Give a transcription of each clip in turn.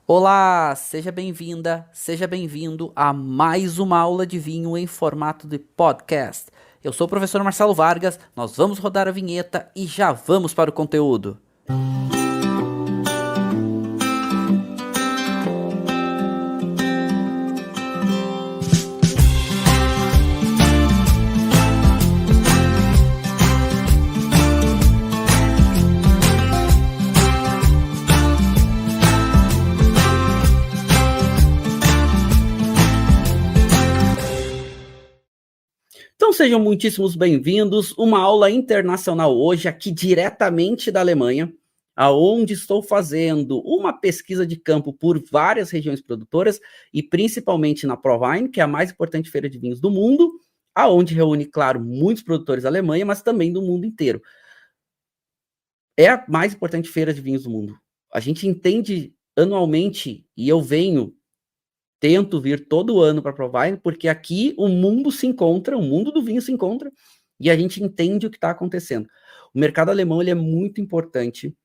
Olá, seja bem-vinda, seja bem-vindo a mais uma aula de vinho em formato de podcast. Eu sou o professor Marcelo Vargas, nós vamos rodar a vinheta e já vamos para o conteúdo. Então sejam muitíssimos bem-vindos, uma aula internacional hoje aqui diretamente da Alemanha, aonde estou fazendo uma pesquisa de campo por várias regiões produtoras e principalmente na Provine, que é a mais importante feira de vinhos do mundo, aonde reúne, claro, muitos produtores da Alemanha, mas também do mundo inteiro. É a mais importante feira de vinhos do mundo. A gente entende anualmente, e eu tento vir todo ano para a Provine, porque aqui o mundo se encontra, o mundo do vinho se encontra, e a gente entende o que está acontecendo. O mercado alemão ele é muito importante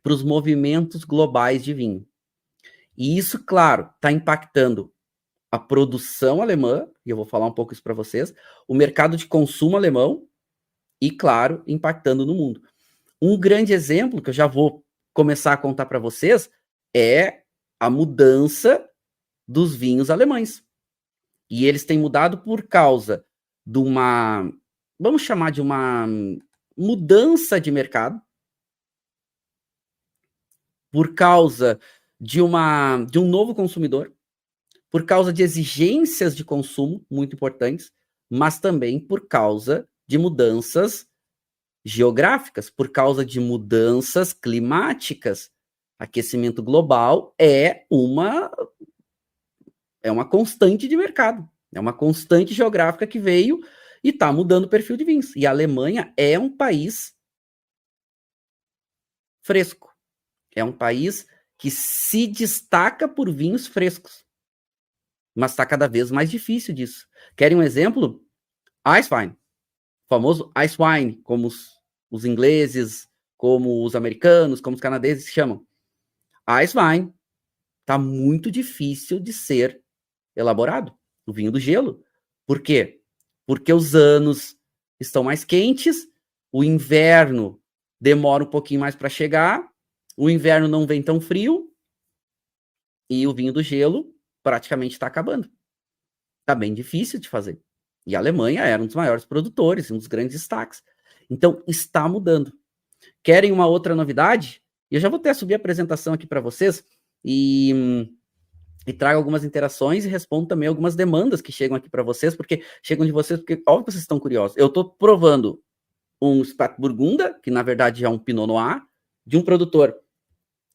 para os movimentos globais de vinho. E isso, claro, está impactando a produção alemã, e eu vou falar um pouco isso para vocês, o mercado de consumo alemão, e, claro, impactando no mundo. Um grande exemplo que eu já vou começar a contar para vocês é a mudança dos vinhos alemães. E eles têm mudado por causa de uma, vamos chamar de uma mudança de mercado, por causa de um novo consumidor, por causa de exigências de consumo muito importantes, mas também por causa de mudanças geográficas, por causa de mudanças climáticas. Aquecimento global é uma constante de mercado, é uma constante geográfica que veio e está mudando o perfil de vinhos. E a Alemanha é um país fresco, é um país que se destaca por vinhos frescos, mas está cada vez mais difícil disso. Querem um exemplo? Ice Wine, famoso Ice Wine, como os ingleses, como os americanos, como os canadenses chamam. Ice Wine está muito difícil de ser elaborado, o vinho do gelo. Por quê? Porque os anos estão mais quentes, o inverno demora um pouquinho mais para chegar, o inverno não vem tão frio e o vinho do gelo praticamente está acabando. Está bem difícil de fazer. E a Alemanha era um dos maiores produtores, um dos grandes destaques. Então, está mudando. Querem uma outra novidade? Eu já vou até subir a apresentação aqui para vocês e trago algumas interações e respondo também algumas demandas que chegam aqui para vocês, porque chegam de vocês, porque óbvio que vocês estão curiosos. Eu estou provando um Spätburgunder, que na verdade é um Pinot Noir, de um produtor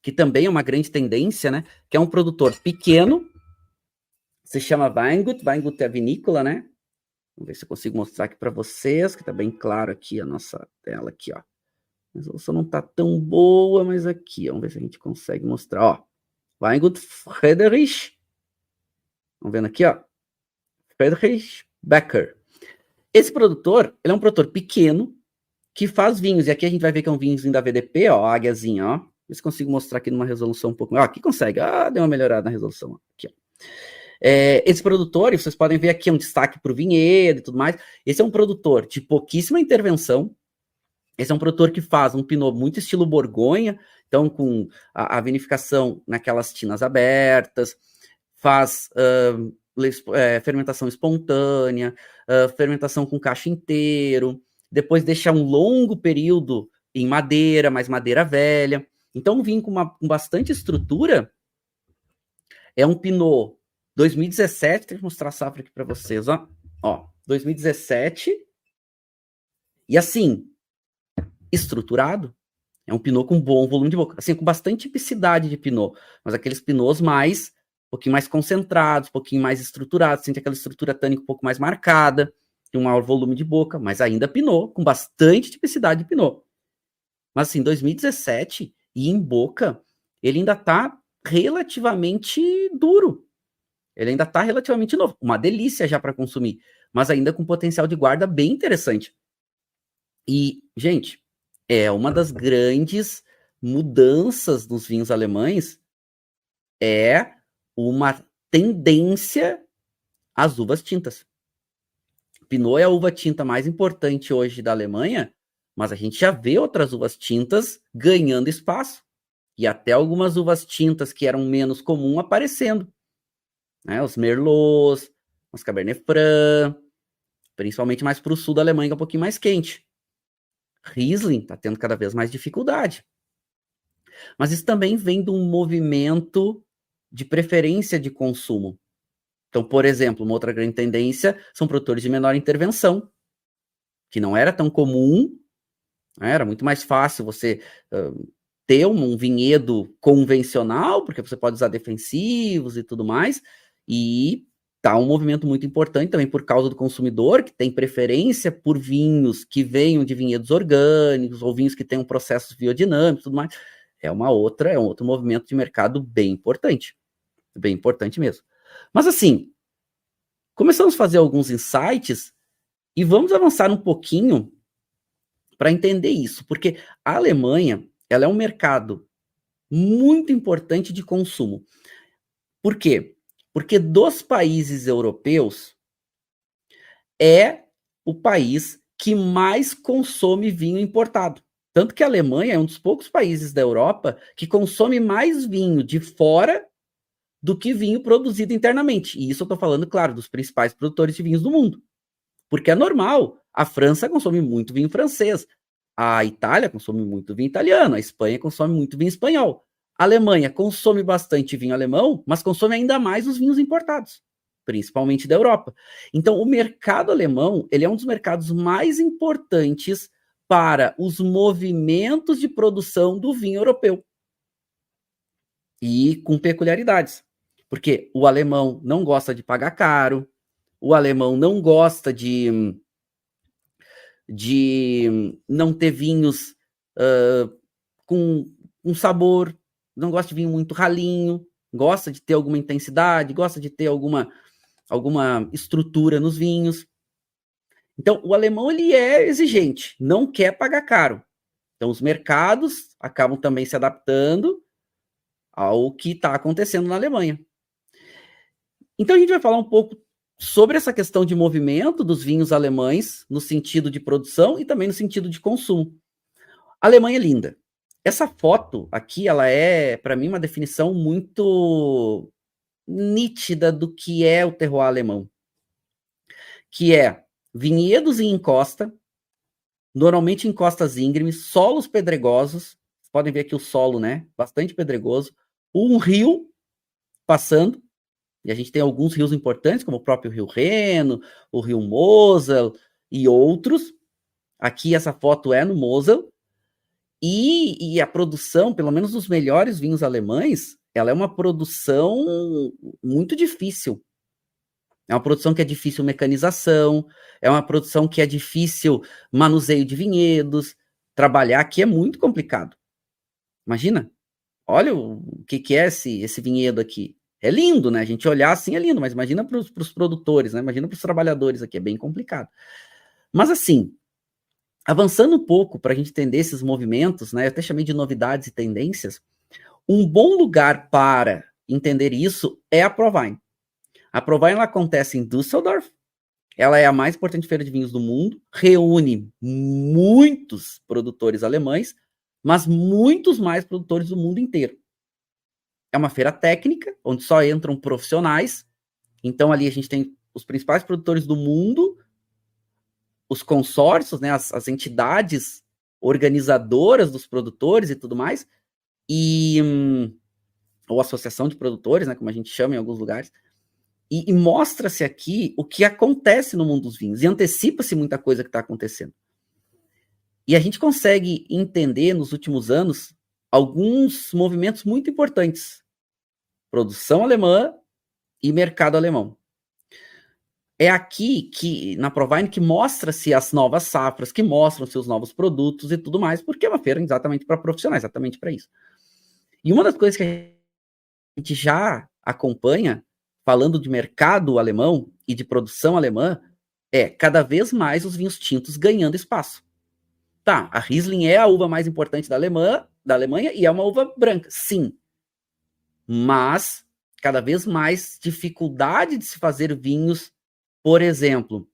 que também é uma grande tendência, né? Que é um produtor pequeno, se chama Weingut. Weingut é a vinícola, né? Vamos ver se eu consigo mostrar aqui para vocês, que está bem claro aqui a nossa tela aqui, ó. A resolução não está tão boa, mas aqui, ó, vamos ver se a gente consegue mostrar, ó. Weingut Friedrich. Vamos vendo aqui, ó. Friedrich Becker. Esse produtor, ele é um produtor pequeno que faz vinhos. E aqui a gente vai ver que é um vinhozinho da VDP, ó, a águiazinha, ó. Ver se consigo mostrar aqui numa resolução um pouco. Ó, aqui consegue. Ah, deu uma melhorada na resolução. Ó. Aqui, ó. Esse produtor, e vocês podem ver aqui um destaque para o vinhedo e tudo mais. Esse é um produtor de pouquíssima intervenção. Esse é um produtor que faz um pinot muito estilo Borgonha, então com a vinificação naquelas tinas abertas, faz fermentação espontânea, fermentação com cacho inteiro, depois deixa um longo período em madeira, mas madeira velha. Então, um vinho com bastante estrutura. É um Pinot 2017, deixa eu mostrar a safra aqui para vocês, ó, 2017, e assim, estruturado. É um Pinot com bom volume de boca, assim, com bastante tipicidade de Pinot, mas aqueles Pinots um pouquinho mais concentrados, um pouquinho mais estruturados, sente aquela estrutura tânica um pouco mais marcada, tem um maior volume de boca, mas ainda Pinot, com bastante tipicidade de Pinot. Mas assim, 2017, e em boca, ele ainda tá relativamente duro. Ele ainda tá relativamente novo. Uma delícia já para consumir, mas ainda com potencial de guarda bem interessante. E, gente, é uma das grandes mudanças nos vinhos alemães é uma tendência às uvas tintas. Pinot é a uva tinta mais importante hoje da Alemanha, mas a gente já vê outras uvas tintas ganhando espaço. E até algumas uvas tintas que eram menos comuns aparecendo. Né? Os Merlots, os Cabernet Franc, principalmente mais para o sul da Alemanha, que é um pouquinho mais quente. Riesling está tendo cada vez mais dificuldade. Mas isso também vem de um movimento de preferência de consumo. Então, por exemplo, uma outra grande tendência são produtores de menor intervenção, que não era tão comum, né? Era muito mais fácil você ter um vinhedo convencional, porque você pode usar defensivos e tudo mais, e tá um movimento muito importante também por causa do consumidor, que tem preferência por vinhos que venham de vinhedos orgânicos, ou vinhos que tenham processos biodinâmicos e tudo mais. É um outro movimento de mercado bem importante mesmo. Mas assim, começamos a fazer alguns insights e vamos avançar um pouquinho para entender isso, porque a Alemanha, ela é um mercado muito importante de consumo. Por quê? Porque dos países europeus é o país que mais consome vinho importado. Tanto que a Alemanha é um dos poucos países da Europa que consome mais vinho de fora do que vinho produzido internamente. E isso eu estou falando, claro, dos principais produtores de vinhos do mundo. Porque é normal. A França consome muito vinho francês. A Itália consome muito vinho italiano. A Espanha consome muito vinho espanhol. A Alemanha consome bastante vinho alemão, mas consome ainda mais os vinhos importados, principalmente da Europa. Então, o mercado alemão, ele é um dos mercados mais importantes para os movimentos de produção do vinho europeu. E com peculiaridades. Porque o alemão não gosta de pagar caro, o alemão não gosta de não ter vinhos com um sabor, não gosta de vinho muito ralinho, gosta de ter alguma intensidade, gosta de ter alguma estrutura nos vinhos. Então, o alemão, ele é exigente, não quer pagar caro. Então, os mercados acabam também se adaptando ao que está acontecendo na Alemanha. Então, a gente vai falar um pouco sobre essa questão de movimento dos vinhos alemães, no sentido de produção e também no sentido de consumo. A Alemanha é linda. Essa foto aqui, ela é, para mim, uma definição muito nítida do que é o terroir alemão. Que é vinhedos em encosta, normalmente em encostas íngremes, solos pedregosos, vocês podem ver aqui o solo, né? Bastante pedregoso. Um rio passando, e a gente tem alguns rios importantes, como o próprio Rio Reno, o Rio Mosel e outros. Aqui essa foto é no Mosel. E a produção, pelo menos dos melhores vinhos alemães, ela é uma produção muito difícil. É uma produção que é difícil mecanização, é uma produção que é difícil manuseio de vinhedos. Trabalhar aqui é muito complicado. Imagina, olha o que é esse vinhedo aqui. É lindo, né? A gente olhar assim é lindo, mas imagina para os produtores, né? Imagina para os trabalhadores aqui, é bem complicado. Mas assim, avançando um pouco para a gente entender esses movimentos, né? Eu até chamei de novidades e tendências. Um bom lugar para entender isso é a Provine. A Provine, ela acontece em Düsseldorf. Ela é a mais importante feira de vinhos do mundo, reúne muitos produtores alemães, mas muitos mais produtores do mundo inteiro. É uma feira técnica, onde só entram profissionais. Então, ali a gente tem os principais produtores do mundo, os consórcios, né, as entidades organizadoras dos produtores e tudo mais, ou associação de produtores, né, como a gente chama em alguns lugares, e mostra-se aqui o que acontece no mundo dos vinhos, e antecipa-se muita coisa que está acontecendo. E a gente consegue entender, nos últimos anos, alguns movimentos muito importantes. Produção alemã e mercado alemão. É aqui, que na Provine, que mostra-se as novas safras, que mostram-se os novos produtos e tudo mais, porque é uma feira exatamente para profissionais, exatamente para isso. E uma das coisas que a gente já acompanha, falando de mercado alemão e de produção alemã, é cada vez mais os vinhos tintos ganhando espaço. Tá, a Riesling é a uva mais importante da Alemanha e é uma uva branca, sim. mas cada vez mais dificuldade de se fazer vinhos, por exemplo,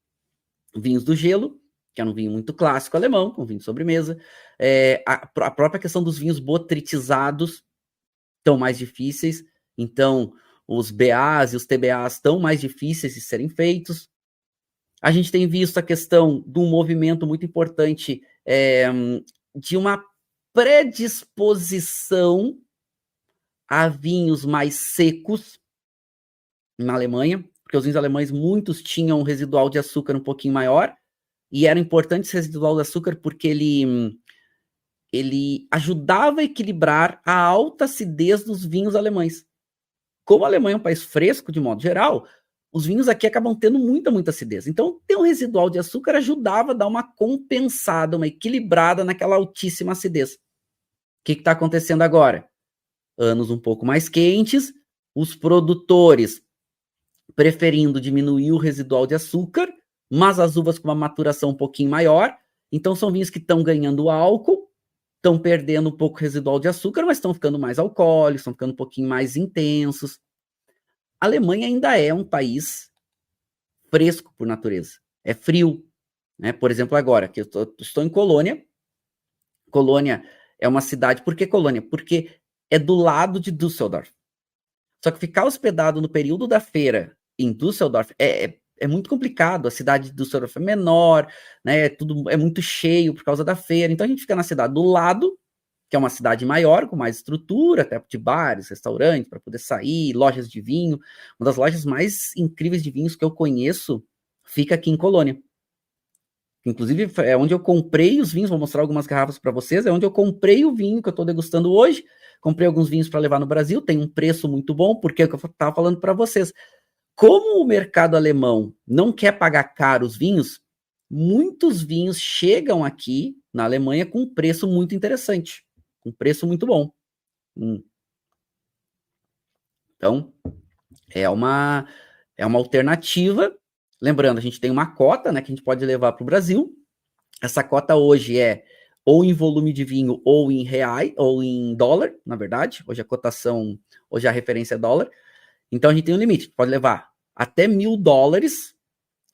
vinhos do gelo, que é um vinho muito clássico alemão, um vinho de sobremesa, a própria questão dos vinhos botritizados estão mais difíceis, então os BAs e os TBAs estão mais difíceis de serem feitos. A gente tem visto a questão de um movimento muito importante de uma predisposição a vinhos mais secos na Alemanha, porque os vinhos alemães, muitos tinham um residual de açúcar um pouquinho maior, e era importante esse residual de açúcar porque ele ajudava a equilibrar a alta acidez dos vinhos alemães. Como a Alemanha é um país fresco, de modo geral, os vinhos aqui acabam tendo muita acidez. Então, ter um residual de açúcar ajudava a dar uma compensada, uma equilibrada naquela altíssima acidez. O que está acontecendo agora? Anos um pouco mais quentes, os produtores preferindo diminuir o residual de açúcar, mas as uvas com uma maturação um pouquinho maior. Então, são vinhos que estão ganhando álcool, estão perdendo um pouco o residual de açúcar, mas estão ficando mais alcoólicos, estão ficando um pouquinho mais intensos. A Alemanha ainda é um país fresco por natureza. É frio. Né? Por exemplo, agora, que eu estou em Colônia. Colônia é uma cidade... Por que Colônia? Porque é do lado de Düsseldorf. Só que ficar hospedado no período da feira em Düsseldorf é muito complicado. A cidade de Düsseldorf é menor, né? Tudo é muito cheio por causa da feira. Então a gente fica na cidade do lado, que é uma cidade maior, com mais estrutura, até de bares, restaurantes, para poder sair, lojas de vinho. Uma das lojas mais incríveis de vinhos que eu conheço fica aqui em Colônia. Inclusive, é onde eu comprei os vinhos, vou mostrar algumas garrafas para vocês, é onde eu comprei o vinho que eu estou degustando hoje. Comprei alguns vinhos para levar no Brasil, tem um preço muito bom, porque é o que eu estava falando para vocês. Como o mercado alemão não quer pagar caro os vinhos, muitos vinhos chegam aqui na Alemanha com um preço muito interessante, um preço muito bom. Então, é uma alternativa. Lembrando, a gente tem uma cota, né, que a gente pode levar para o Brasil. Essa cota hoje é ou em volume de vinho, ou em reais, ou em dólar, na verdade. Hoje a cotação, hoje a referência é dólar. Então a gente tem um limite, pode levar até $1.000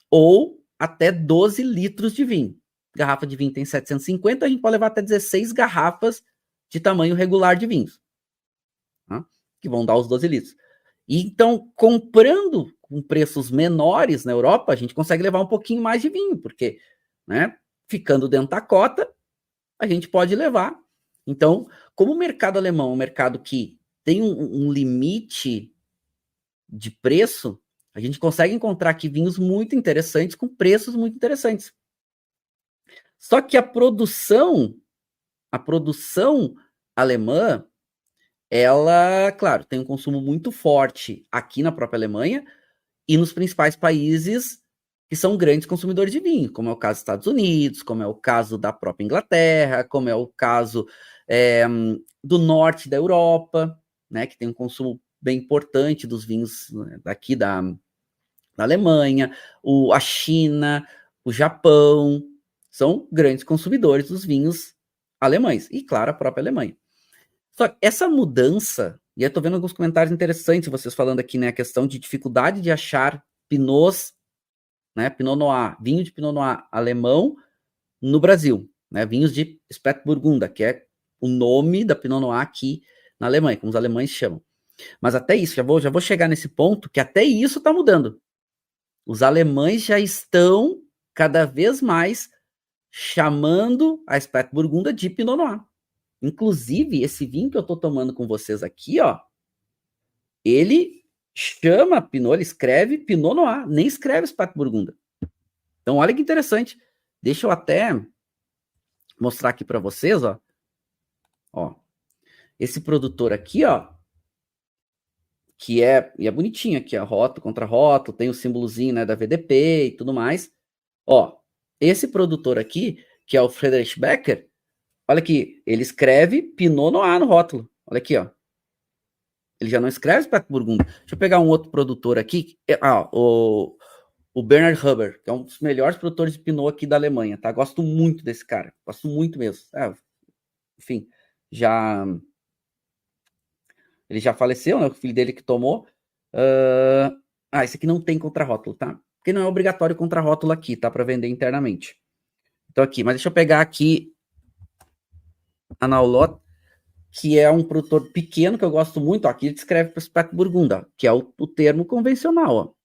ou até 12 litros de vinho. Garrafa de vinho tem 750, a gente pode levar até 16 garrafas de tamanho regular de vinhos, tá? Que vão dar os 12 litros. E então, comprando com preços menores na Europa, a gente consegue levar um pouquinho mais de vinho, porque, né, ficando dentro da cota, a gente pode levar. Então, como o mercado alemão é um mercado que tem um limite de preço, a gente consegue encontrar aqui vinhos muito interessantes, com preços muito interessantes. Só que a produção alemã, ela, claro, tem um consumo muito forte aqui na própria Alemanha e nos principais países que são grandes consumidores de vinho, como é o caso dos Estados Unidos, como é o caso da própria Inglaterra, como é o caso do norte da Europa, né, que tem um consumo bem importante dos vinhos, né, daqui da Alemanha, a China, o Japão, são grandes consumidores dos vinhos alemães, e claro, a própria Alemanha. Só que essa mudança, e eu tô vendo alguns comentários interessantes, vocês falando aqui, né, a questão de dificuldade de achar pinots, né, Pinot Noir, vinho de Pinot Noir alemão no Brasil, né, vinhos de Spätburgunder, que é o nome da Pinot Noir aqui na Alemanha, como os alemães chamam. Mas até isso, já vou chegar nesse ponto, que até isso está mudando. Os alemães já estão cada vez mais chamando a Spätburgunder de Pinot Noir. Inclusive, esse vinho que eu estou tomando com vocês aqui, ó, ele chama Pinot, ele escreve Pinot Noir, nem escreve Spätburgunder. Então, olha que interessante. Deixa eu até mostrar aqui para vocês, ó. Ó, esse produtor aqui, ó, que é bonitinho aqui, ó, rótulo contra rótulo, tem o símbolozinho, né, da VDP e tudo mais. Ó, esse produtor aqui, que é o Friedrich Becker, olha aqui, ele escreve Pinot Noir no rótulo. Olha aqui, ó. Ele já não escreve Spätburgunder. Deixa eu pegar um outro produtor aqui. O Bernhard Huber, que é um dos melhores produtores de Pinot aqui da Alemanha, tá? Gosto muito desse cara. Gosto muito mesmo. Enfim, já Ele já faleceu, né? O filho dele que tomou. Esse aqui não tem contrarótulo, tá? Porque não é obrigatório contrarótulo aqui, tá? Para vender internamente. Então aqui, mas deixa eu pegar aqui a Naulot, que é um produtor pequeno que eu gosto muito. Ó, aqui ele descreve para o Spec Burgunda, que é o termo convencional, ó.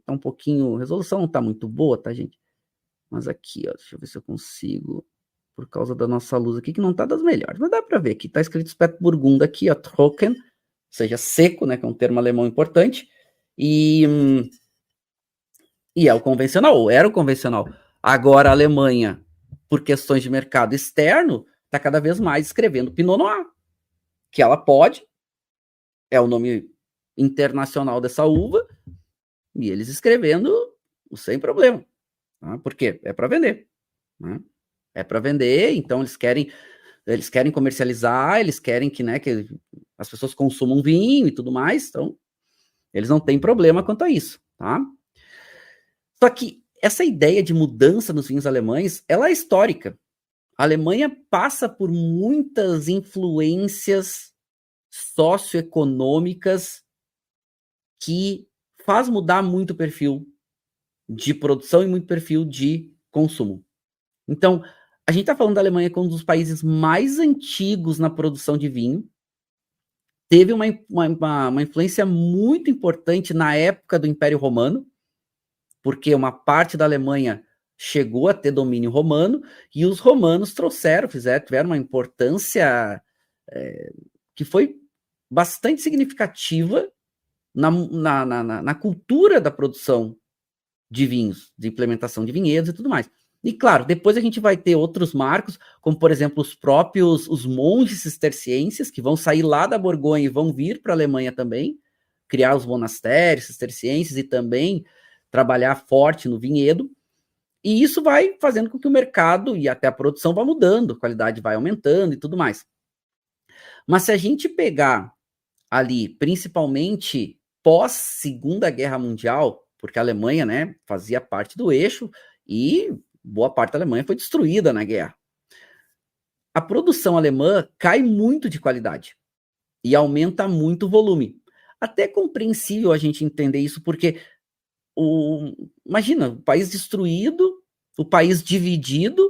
Tá um pouquinho, a resolução não tá muito boa, tá, gente? Mas aqui, ó, deixa eu ver se eu consigo, por causa da nossa luz aqui, que não tá das melhores, mas dá para ver aqui, tá escrito Spec Burgunda aqui, ó, Trocken, ou seja, seco, né, que é um termo alemão importante, e é o convencional, ou era o convencional. Agora a Alemanha, por questões de mercado externo, tá cada vez mais escrevendo Pinot Noir, que ela pode, é o nome internacional dessa uva, e eles escrevendo sem problema. Tá? Por quê? É para vender. Né? É para vender, então eles querem comercializar, eles querem que, né, que as pessoas consumam vinho e tudo mais, então eles não têm problema quanto a isso, tá? Só que essa ideia de mudança nos vinhos alemães, ela é histórica. A Alemanha passa por muitas influências socioeconômicas que faz mudar muito o perfil de produção e muito perfil de consumo. Então, a gente está falando da Alemanha como um dos países mais antigos na produção de vinho. Teve uma influência muito importante na época do Império Romano, porque uma parte da Alemanha chegou a ter domínio romano, e os romanos tiveram uma importância que foi bastante significativa na cultura da produção de vinhos, de implementação de vinhedos e tudo mais. E claro, depois a gente vai ter outros marcos, como por exemplo os monges cistercienses, que vão sair lá da Borgonha e vão vir para a Alemanha também, criar os monastérios cistercienses e também trabalhar forte no vinhedo. E isso vai fazendo com que o mercado e até a produção vá mudando, a qualidade vai aumentando e tudo mais. Mas se a gente pegar ali, principalmente pós Segunda Guerra Mundial, porque a Alemanha, né, fazia parte do eixo e boa parte da Alemanha foi destruída na guerra. A produção alemã cai muito de qualidade e aumenta muito o volume. Até é compreensível a gente entender isso, porque imagina, o país destruído, o país dividido,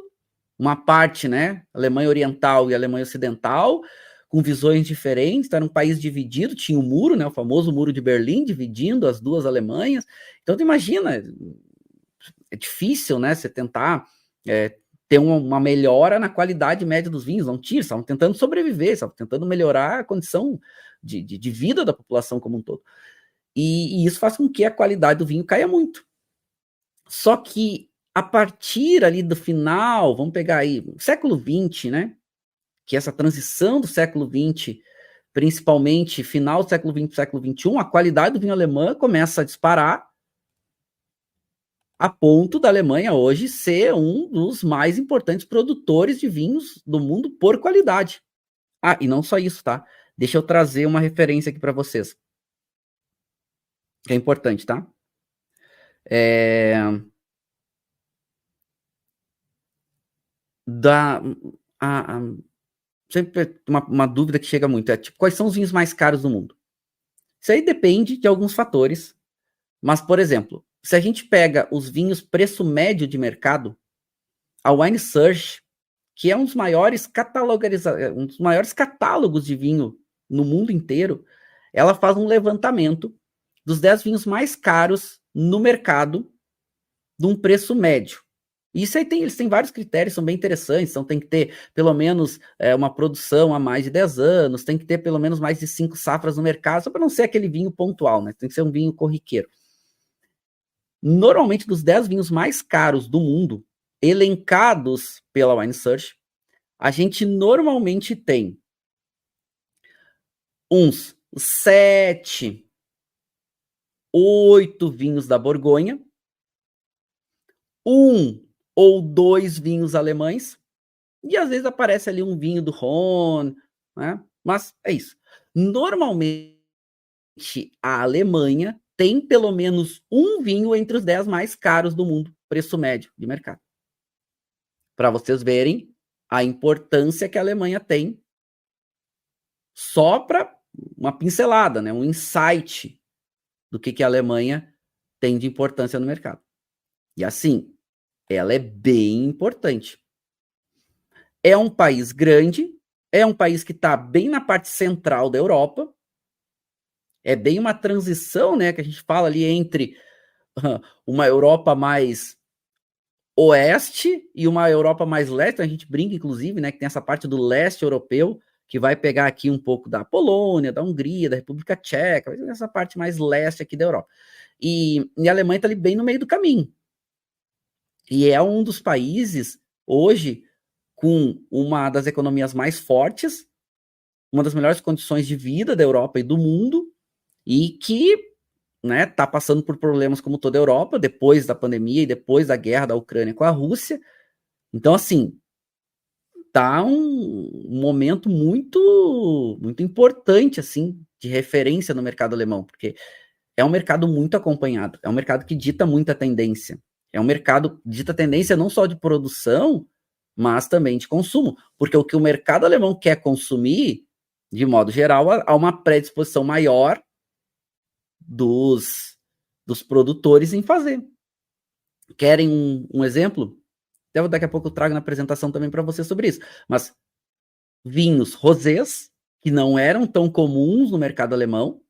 uma parte, né, Alemanha Oriental e Alemanha Ocidental, com visões diferentes, era um país dividido, tinha o muro, né, o famoso muro de Berlim, dividindo as duas Alemanhas. Então, tu imagina, é difícil, né, você tentar ter uma melhora na qualidade média dos vinhos, não tinha, estavam tentando sobreviver, estavam tentando melhorar a condição de vida da população como um todo. E isso faz com que a qualidade do vinho caia muito. Só que a partir ali do final, vamos pegar aí, século XX, né, que essa transição do século XX, principalmente final do século XX, século XXI, a qualidade do vinho alemão começa a disparar, a ponto da Alemanha hoje ser um dos mais importantes produtores de vinhos do mundo por qualidade. Ah, e não só isso, tá? Deixa eu trazer uma referência aqui para vocês, que é importante, tá? Sempre uma dúvida que chega muito, tipo, quais são os vinhos mais caros do mundo? Isso aí depende de alguns fatores, mas, por exemplo, se a gente pega os vinhos preço médio de mercado, a Wine Search, que é um dos maiores catálogos de vinho no mundo inteiro, ela faz um levantamento dos 10 vinhos mais caros no mercado de um preço médio. Isso aí eles têm vários critérios, são bem interessantes, então tem que ter pelo menos uma produção há mais de 10 anos, tem que ter pelo menos mais de 5 safras no mercado, só para não ser aquele vinho pontual, né? Tem que ser um vinho corriqueiro. Normalmente, dos 10 vinhos mais caros do mundo, elencados pela Wine Search, a gente normalmente tem uns 7, 8 vinhos da Borgonha, 1 ou 2 vinhos alemães, e às vezes aparece ali um vinho do Rhône, né? Mas é isso. Normalmente, a Alemanha tem pelo menos um vinho entre os 10 mais caros do mundo, preço médio de mercado. Para vocês verem a importância que a Alemanha tem só para uma pincelada, né? Um insight do que a Alemanha tem de importância no mercado. E assim, ela é bem importante. É um país grande, é um país que está bem na parte central da Europa, é bem uma transição, né, que a gente fala ali entre uma Europa mais oeste e uma Europa mais leste. A gente brinca, inclusive, né, que tem essa parte do leste europeu, que vai pegar aqui um pouco da Polônia, da Hungria, da República Tcheca, essa parte mais leste aqui da Europa. E a Alemanha está ali bem no meio do caminho. E é um dos países, hoje, com uma das economias mais fortes, uma das melhores condições de vida da Europa e do mundo, e que está passando por problemas como toda a Europa, depois da pandemia e depois da guerra da Ucrânia com a Rússia. Então, assim, tá um momento muito, muito importante, assim, de referência no mercado alemão, porque é um mercado muito acompanhado, é um mercado que dita muita tendência, é um mercado que dita tendência não só de produção, mas também de consumo, porque o que o mercado alemão quer consumir, de modo geral, há uma predisposição maior dos produtores em fazer. Querem um exemplo? Até daqui a pouco eu trago na apresentação também para você sobre isso. Mas vinhos rosés, que não eram tão comuns no mercado alemão,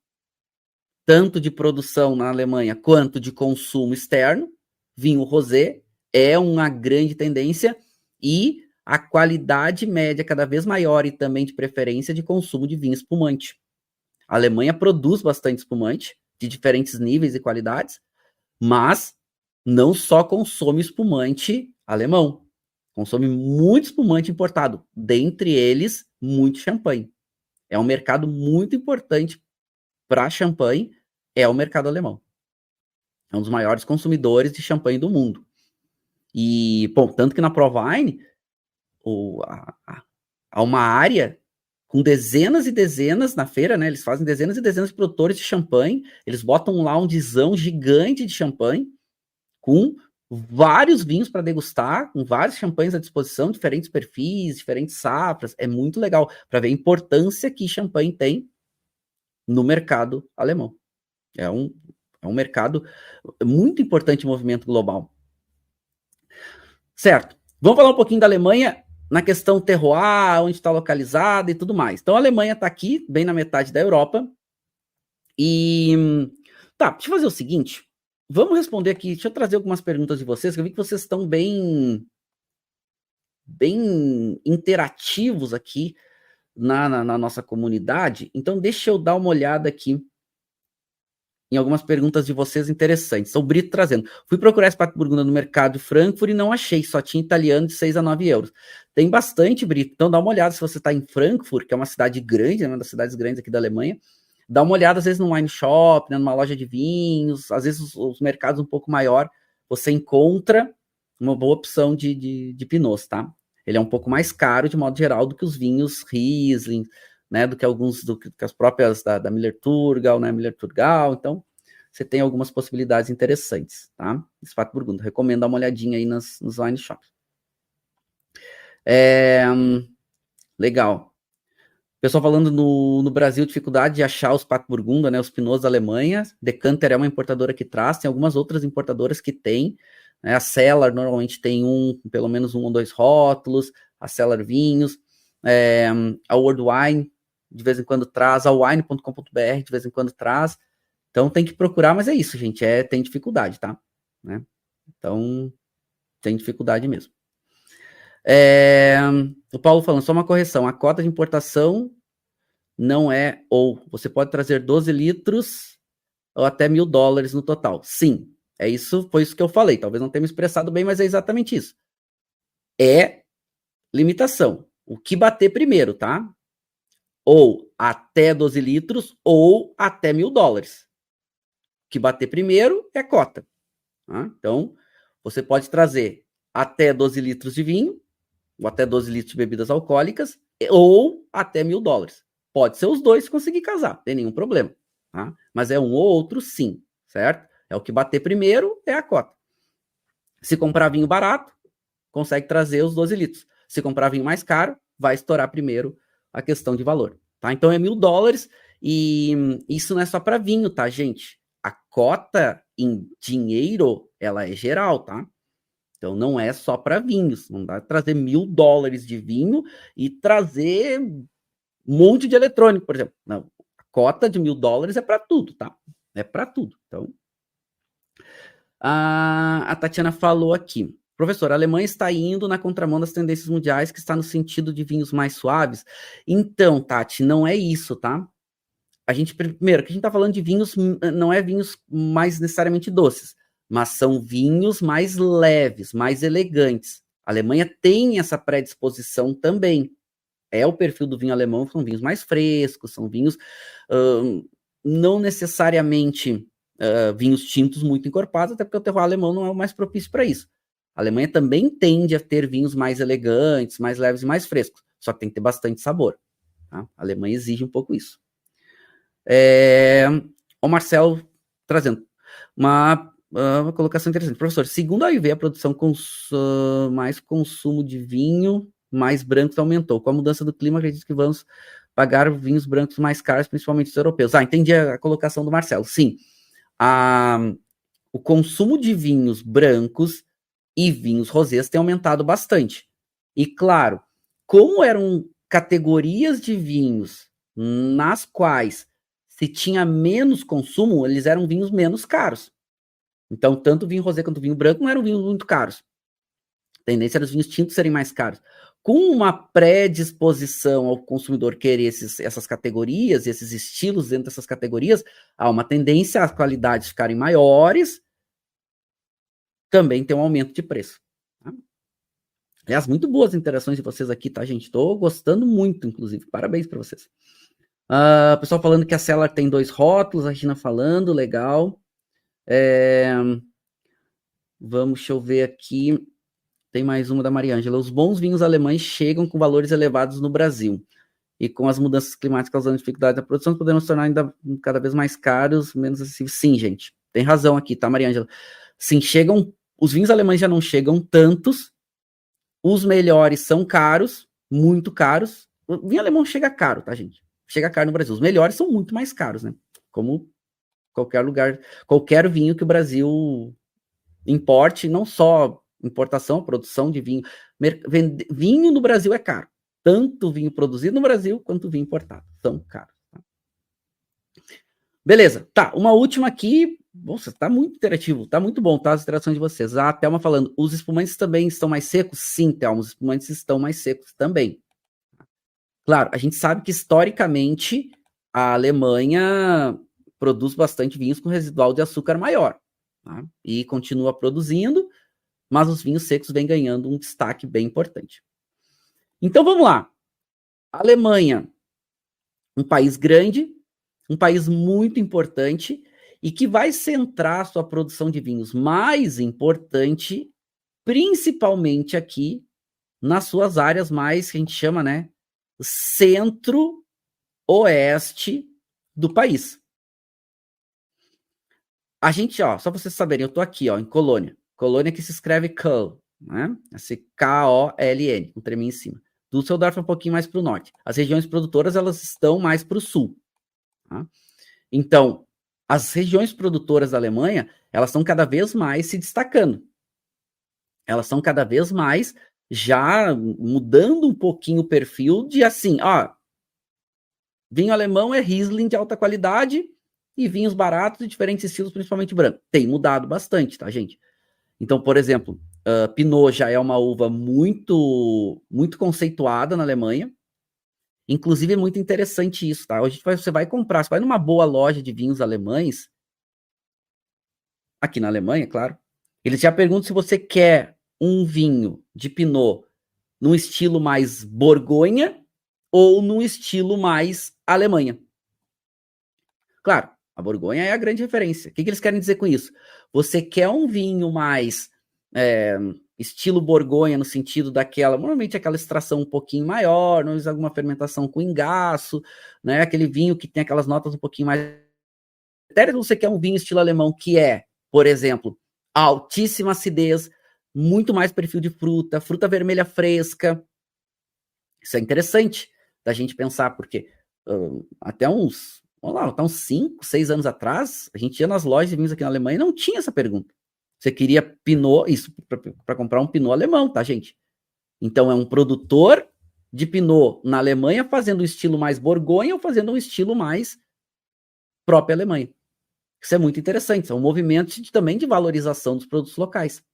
tanto de produção na Alemanha quanto de consumo externo. Vinho rosé é uma grande tendência, e a qualidade média cada vez maior, e também de preferência de consumo de vinho espumante. A Alemanha produz bastante espumante, de diferentes níveis e qualidades, mas não só consome espumante alemão, consome muito espumante importado, dentre eles, muito champanhe. É um mercado muito importante para champanhe, é o mercado alemão. É um dos maiores consumidores de champanhe do mundo. E, bom, tanto que na Provine, há uma área com dezenas e dezenas na feira, né? Eles fazem dezenas e dezenas de produtores de champanhe, eles botam um loungezão gigante de champanhe, com vários vinhos para degustar, com vários champanhes à disposição, diferentes perfis, diferentes safras. É muito legal para ver a importância que champanhe tem no mercado alemão. É um mercado muito importante em movimento global. Certo. Vamos falar um pouquinho da Alemanha na questão terroir, onde está localizada e tudo mais. Então, a Alemanha está aqui, bem na metade da Europa. E tá, deixa eu fazer o seguinte. Vamos responder aqui, deixa eu trazer algumas perguntas de vocês, que eu vi que vocês estão bem interativos aqui na nossa comunidade. Então, deixa eu dar uma olhada aqui em algumas perguntas de vocês interessantes. O Brito trazendo. Fui procurar Espato Burgunda no mercado de Frankfurt e não achei, só tinha italiano de 6 a 9 euros. Tem bastante, Brito, então dá uma olhada se você está em Frankfurt, que é uma cidade grande, né, uma das cidades grandes aqui da Alemanha. Dá uma olhada, às vezes, no wine shop, né, numa loja de vinhos, às vezes os mercados um pouco maior, você encontra uma boa opção de Pinots, tá? Ele é um pouco mais caro, de modo geral, do que os vinhos Riesling, né, do que as próprias da Miller Thurgau, né, Miller Thurgau. Então, você tem algumas possibilidades interessantes, tá? Espato Burgunda, recomendo dar uma olhadinha aí nos wine shops. Legal. Pessoal falando no Brasil, dificuldade de achar os Pato Burgunda, né, os Pinots da Alemanha. Decanter é uma importadora que traz, tem algumas outras importadoras que tem, né, a Cellar normalmente tem pelo menos 1 ou 2 rótulos, a Cellar Vinhos, a World Wine de vez em quando traz, a wine.com.br de vez em quando traz. Então tem que procurar, mas é isso, gente, tem dificuldade, tá? Né? Então tem dificuldade mesmo. O Paulo falando, só uma correção, a cota de importação não é ou, você pode trazer 12 litros ou até $1.000 no total. Sim, foi isso que eu falei, talvez não tenha me expressado bem, mas é exatamente isso. É limitação, o que bater primeiro, tá? Ou até 12 litros ou até $1.000. O que bater primeiro é cota. Tá? Então, você pode trazer até 12 litros de vinho, ou até 12 litros de bebidas alcoólicas, ou até $1.000. Pode ser os dois se conseguir casar, não tem nenhum problema. Tá? Mas é um ou outro sim, certo? É o que bater primeiro, é a cota. Se comprar vinho barato, consegue trazer os 12 litros. Se comprar vinho mais caro, vai estourar primeiro a questão de valor. Tá? Então é $1.000, E isso não é só para vinho, tá, gente? A cota em dinheiro, ela é geral, tá? Então não é só para vinhos. Não dá pra trazer $1.000 de vinho e trazer um monte de eletrônico, por exemplo. Não, a cota de $1.000 é para tudo, tá? É para tudo. Então, a Tatiana falou aqui. Professor, a Alemanha está indo na contramão das tendências mundiais, que está no sentido de vinhos mais suaves. Então, Tati, não é isso, tá? Primeiro, que a gente está falando de vinhos, não é vinhos mais necessariamente doces, mas são vinhos mais leves, mais elegantes. A Alemanha tem essa predisposição também. É o perfil do vinho alemão, são vinhos mais frescos, são vinhos não necessariamente vinhos tintos muito encorpados, até porque o terroir alemão não é o mais propício para isso. A Alemanha também tende a ter vinhos mais elegantes, mais leves e mais frescos, só que tem que ter bastante sabor. Tá? A Alemanha exige um pouco isso. O Marcel trazendo uma colocação interessante. Professor, segundo a OIV, a produção mais consumo de vinho mais brancos aumentou. Com a mudança do clima, acredito que vamos pagar vinhos brancos mais caros, principalmente os europeus. Entendi a colocação do Marcelo. Sim, o consumo de vinhos brancos e vinhos rosés tem aumentado bastante. E claro, como eram categorias de vinhos nas quais se tinha menos consumo, eles eram vinhos menos caros. Então, tanto o vinho rosé quanto o vinho branco não eram vinhos muito caros. A tendência era os vinhos tintos serem mais caros. Com uma predisposição ao consumidor querer essas categorias, esses estilos dentro dessas categorias, há uma tendência às qualidades ficarem maiores, também tem um aumento de preço. Tá? Aliás, muito boas interações de vocês aqui, tá, gente? Estou gostando muito, inclusive. Parabéns para vocês. O pessoal falando que a Cellar tem 2 rótulos, a Regina falando, legal. Vamos, deixa eu ver aqui. Tem mais uma da Maria Ângela. Os bons vinhos alemães chegam com valores elevados no Brasil. E com as mudanças climáticas causando dificuldade na produção, podemos se tornar ainda cada vez mais caros, menos acessíveis. Sim, gente. Tem razão aqui, tá, Maria Ângela? Sim, os vinhos alemães já não chegam tantos. Os melhores são caros, muito caros. O vinho alemão chega caro, tá, gente? Chega caro no Brasil. Os melhores são muito mais caros, né? Como qualquer lugar, qualquer vinho que o Brasil importe, não só importação, produção de vinho. Vinho no Brasil é caro. Tanto vinho produzido no Brasil, quanto vinho importado. São caros. Tá? Beleza. Tá, uma última aqui. Nossa, tá muito interativo. Tá muito bom, tá? As interações de vocês. A Thelma falando, os espumantes também estão mais secos? Sim, Thelma, os espumantes estão mais secos também. Claro, a gente sabe que historicamente a Alemanha produz bastante vinhos com residual de açúcar maior. Tá? E continua produzindo, mas os vinhos secos vêm ganhando um destaque bem importante. Então vamos lá. A Alemanha, um país grande, um país muito importante e que vai centrar sua produção de vinhos mais importante, principalmente aqui nas suas áreas mais, que a gente chama, né, centro-oeste do país. A gente, ó, só pra vocês saberem, eu tô aqui, ó, em Colônia. Colônia que se escreve Köln, né? Esse K-O-L-N, um treminho em cima. Düsseldorf é um pouquinho mais para o norte. As regiões produtoras, elas estão mais para o sul. Tá? Então, as regiões produtoras da Alemanha, elas estão cada vez mais se destacando. Elas estão cada vez mais já mudando um pouquinho o perfil de assim, ó, vinho alemão é Riesling de alta qualidade e vinhos baratos de diferentes estilos, principalmente branco. Tem mudado bastante, tá, gente? Então, por exemplo, Pinot já é uma uva muito, muito conceituada na Alemanha. Inclusive, é muito interessante isso, tá? Hoje você vai comprar, você vai numa boa loja de vinhos alemães, aqui na Alemanha, claro, eles já perguntam se você quer um vinho de Pinot num estilo mais Borgonha ou num estilo mais Alemanha. Claro, a Borgonha é a grande referência. O que eles querem dizer com isso? Você quer um vinho mais estilo Borgonha, no sentido daquela, normalmente aquela extração um pouquinho maior, não alguma fermentação com engaço, né? Aquele vinho que tem aquelas notas um pouquinho mais. Até você quer um vinho estilo alemão que é, por exemplo, altíssima acidez, muito mais perfil de fruta, fruta vermelha fresca. Isso é interessante da gente pensar, porque até uns Vamos lá, tá uns 5, 6 anos atrás, a gente ia nas lojas de vinhos aqui na Alemanha e não tinha essa pergunta. Você queria Pinot, isso para comprar um Pinot alemão, tá, gente? Então é um produtor de Pinot na Alemanha fazendo um estilo mais Borgonha ou fazendo um estilo mais própria Alemanha. Isso é muito interessante, são movimentos também de valorização dos produtos locais.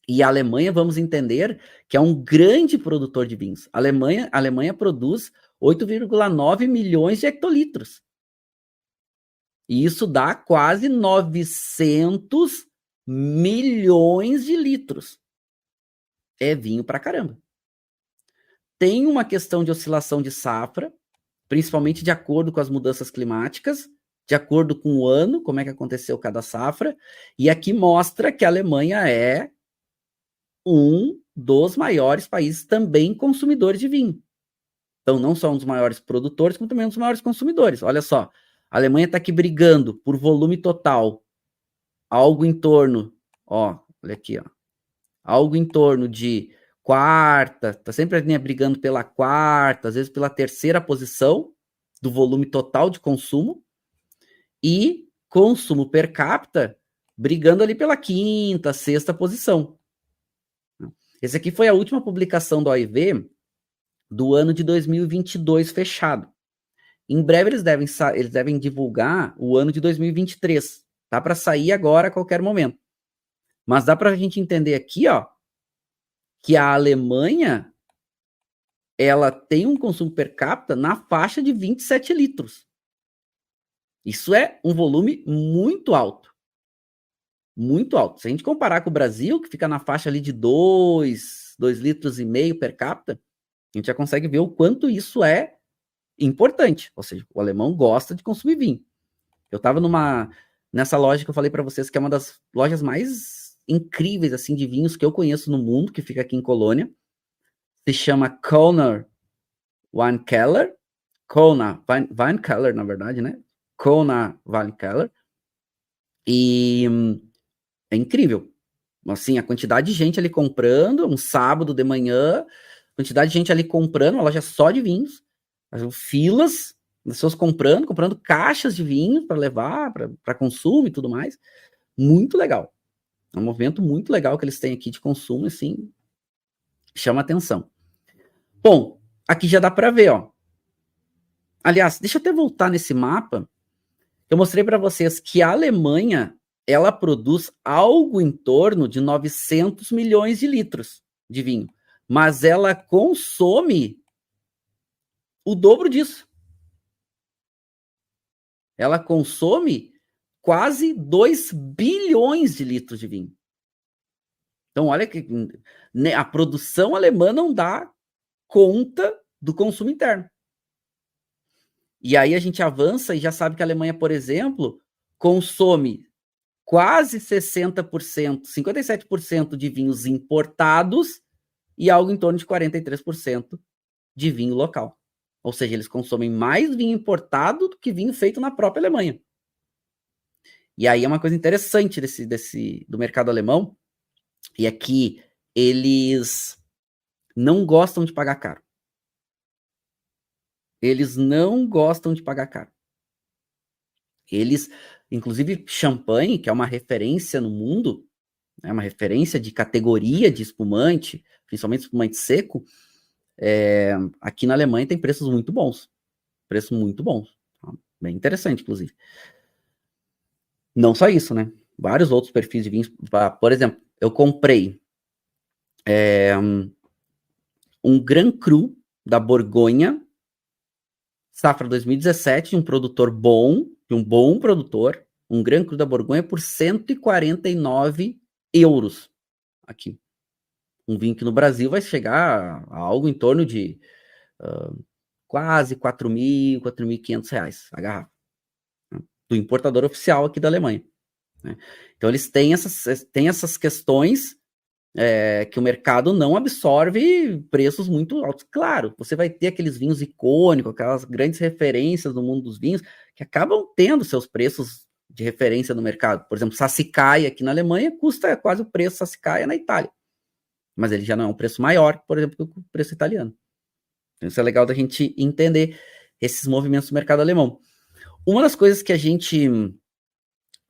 E a Alemanha, vamos entender, que é um grande produtor de vinhos. A Alemanha produz 8,9 milhões de hectolitros. E isso dá quase 900 milhões de litros. É vinho pra caramba. Tem uma questão de oscilação de safra, principalmente de acordo com as mudanças climáticas, de acordo com o ano, como é que aconteceu cada safra. E aqui mostra que a Alemanha é um dos maiores países também consumidores de vinho. Então, não só um dos maiores produtores, como também um dos maiores consumidores. Olha só, a Alemanha está aqui brigando por volume total, algo em torno, ó, olha aqui, ó, algo em torno de quarta, tá sempre a linha brigando pela quarta, às vezes pela terceira posição do volume total de consumo, e consumo per capita brigando ali pela quinta, sexta posição. Esse aqui foi a última publicação do OIV do ano de 2022 fechado. Em breve eles devem divulgar o ano de 2023. Tá para sair agora a qualquer momento. Mas dá para a gente entender aqui, ó, que a Alemanha ela tem um consumo per capita na faixa de 27 litros. Isso é um volume muito alto. Muito alto. Se a gente comparar com o Brasil, que fica na faixa ali de 2,5 litros per capita, a gente já consegue ver o quanto isso é importante. Ou seja, o alemão gosta de consumir vinho. Eu estava nessa loja que eu falei para vocês, que é uma das lojas mais incríveis assim de vinhos que eu conheço no mundo, que fica aqui em Colônia. Se chama Kölner Weinkeller. Kölner Weinkeller, na verdade, né? Kölner Weinkeller. E é incrível. Assim, a quantidade de gente ali comprando, um sábado de manhã, quantidade de gente ali comprando, uma loja só de vinhos, filas, pessoas comprando caixas de vinho para levar, para consumo e tudo mais. Muito legal. É um movimento muito legal que eles têm aqui de consumo, assim, chama atenção. Bom, aqui já dá para ver, ó. Aliás, deixa eu até voltar nesse mapa. Eu mostrei para vocês que a Alemanha, ela produz algo em torno de 900 milhões de litros de vinho, mas ela consome o dobro disso. Ela consome quase 2 bilhões de litros de vinho. Então, olha que a produção alemã não dá conta do consumo interno. E aí a gente avança e já sabe que a Alemanha, por exemplo, consome quase 60%, 57% de vinhos importados e algo em torno de 43% de vinho local. Ou seja, eles consomem mais vinho importado do que vinho feito na própria Alemanha. E aí é uma coisa interessante do mercado alemão, e é que eles não gostam de pagar caro. Eles não gostam de pagar caro. Eles, inclusive, champanhe, que é uma referência no mundo, é uma referência de categoria de espumante, principalmente espumante seco, aqui na Alemanha tem preços muito bons. Preços muito bons. Bem interessante, inclusive. Não só isso, né? Vários outros perfis de vinhos. Por exemplo, eu comprei um Grand Cru da Borgonha, safra 2017, de um produtor bom, de um bom produtor, um Grand Cru da Borgonha por 149 euros. Aqui. Um vinho que no Brasil vai chegar a algo em torno de quase 4.000, 4.500 reais a garrafa. Né? Do importador oficial aqui da Alemanha. Né? Então eles têm essas questões que o mercado não absorve preços muito altos. Claro, você vai ter aqueles vinhos icônicos, aquelas grandes referências do mundo dos vinhos, que acabam tendo seus preços de referência no mercado. Por exemplo, Sassicaia aqui na Alemanha custa quase o preço Sassicaia na Itália. Mas ele já não é um preço maior, por exemplo, que o preço italiano. Então, isso é legal da gente entender esses movimentos do mercado alemão. Uma das coisas que a gente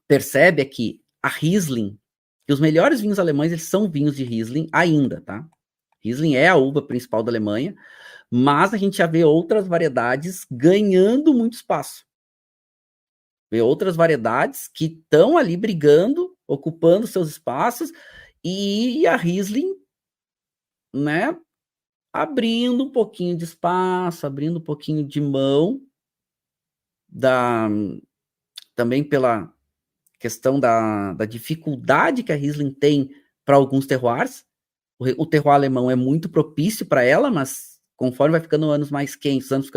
percebe é que a Riesling, que os melhores vinhos alemães, eles são vinhos de Riesling ainda, tá? Riesling é a uva principal da Alemanha, mas a gente já vê outras variedades ganhando muito espaço. Vê outras variedades que estão ali brigando, ocupando seus espaços, e a Riesling, né, abrindo um pouquinho de espaço, abrindo um pouquinho de mão, também pela questão da dificuldade que a Riesling tem para alguns terroirs. O terroir alemão é muito propício para ela, mas conforme vai ficando anos mais quentes, anos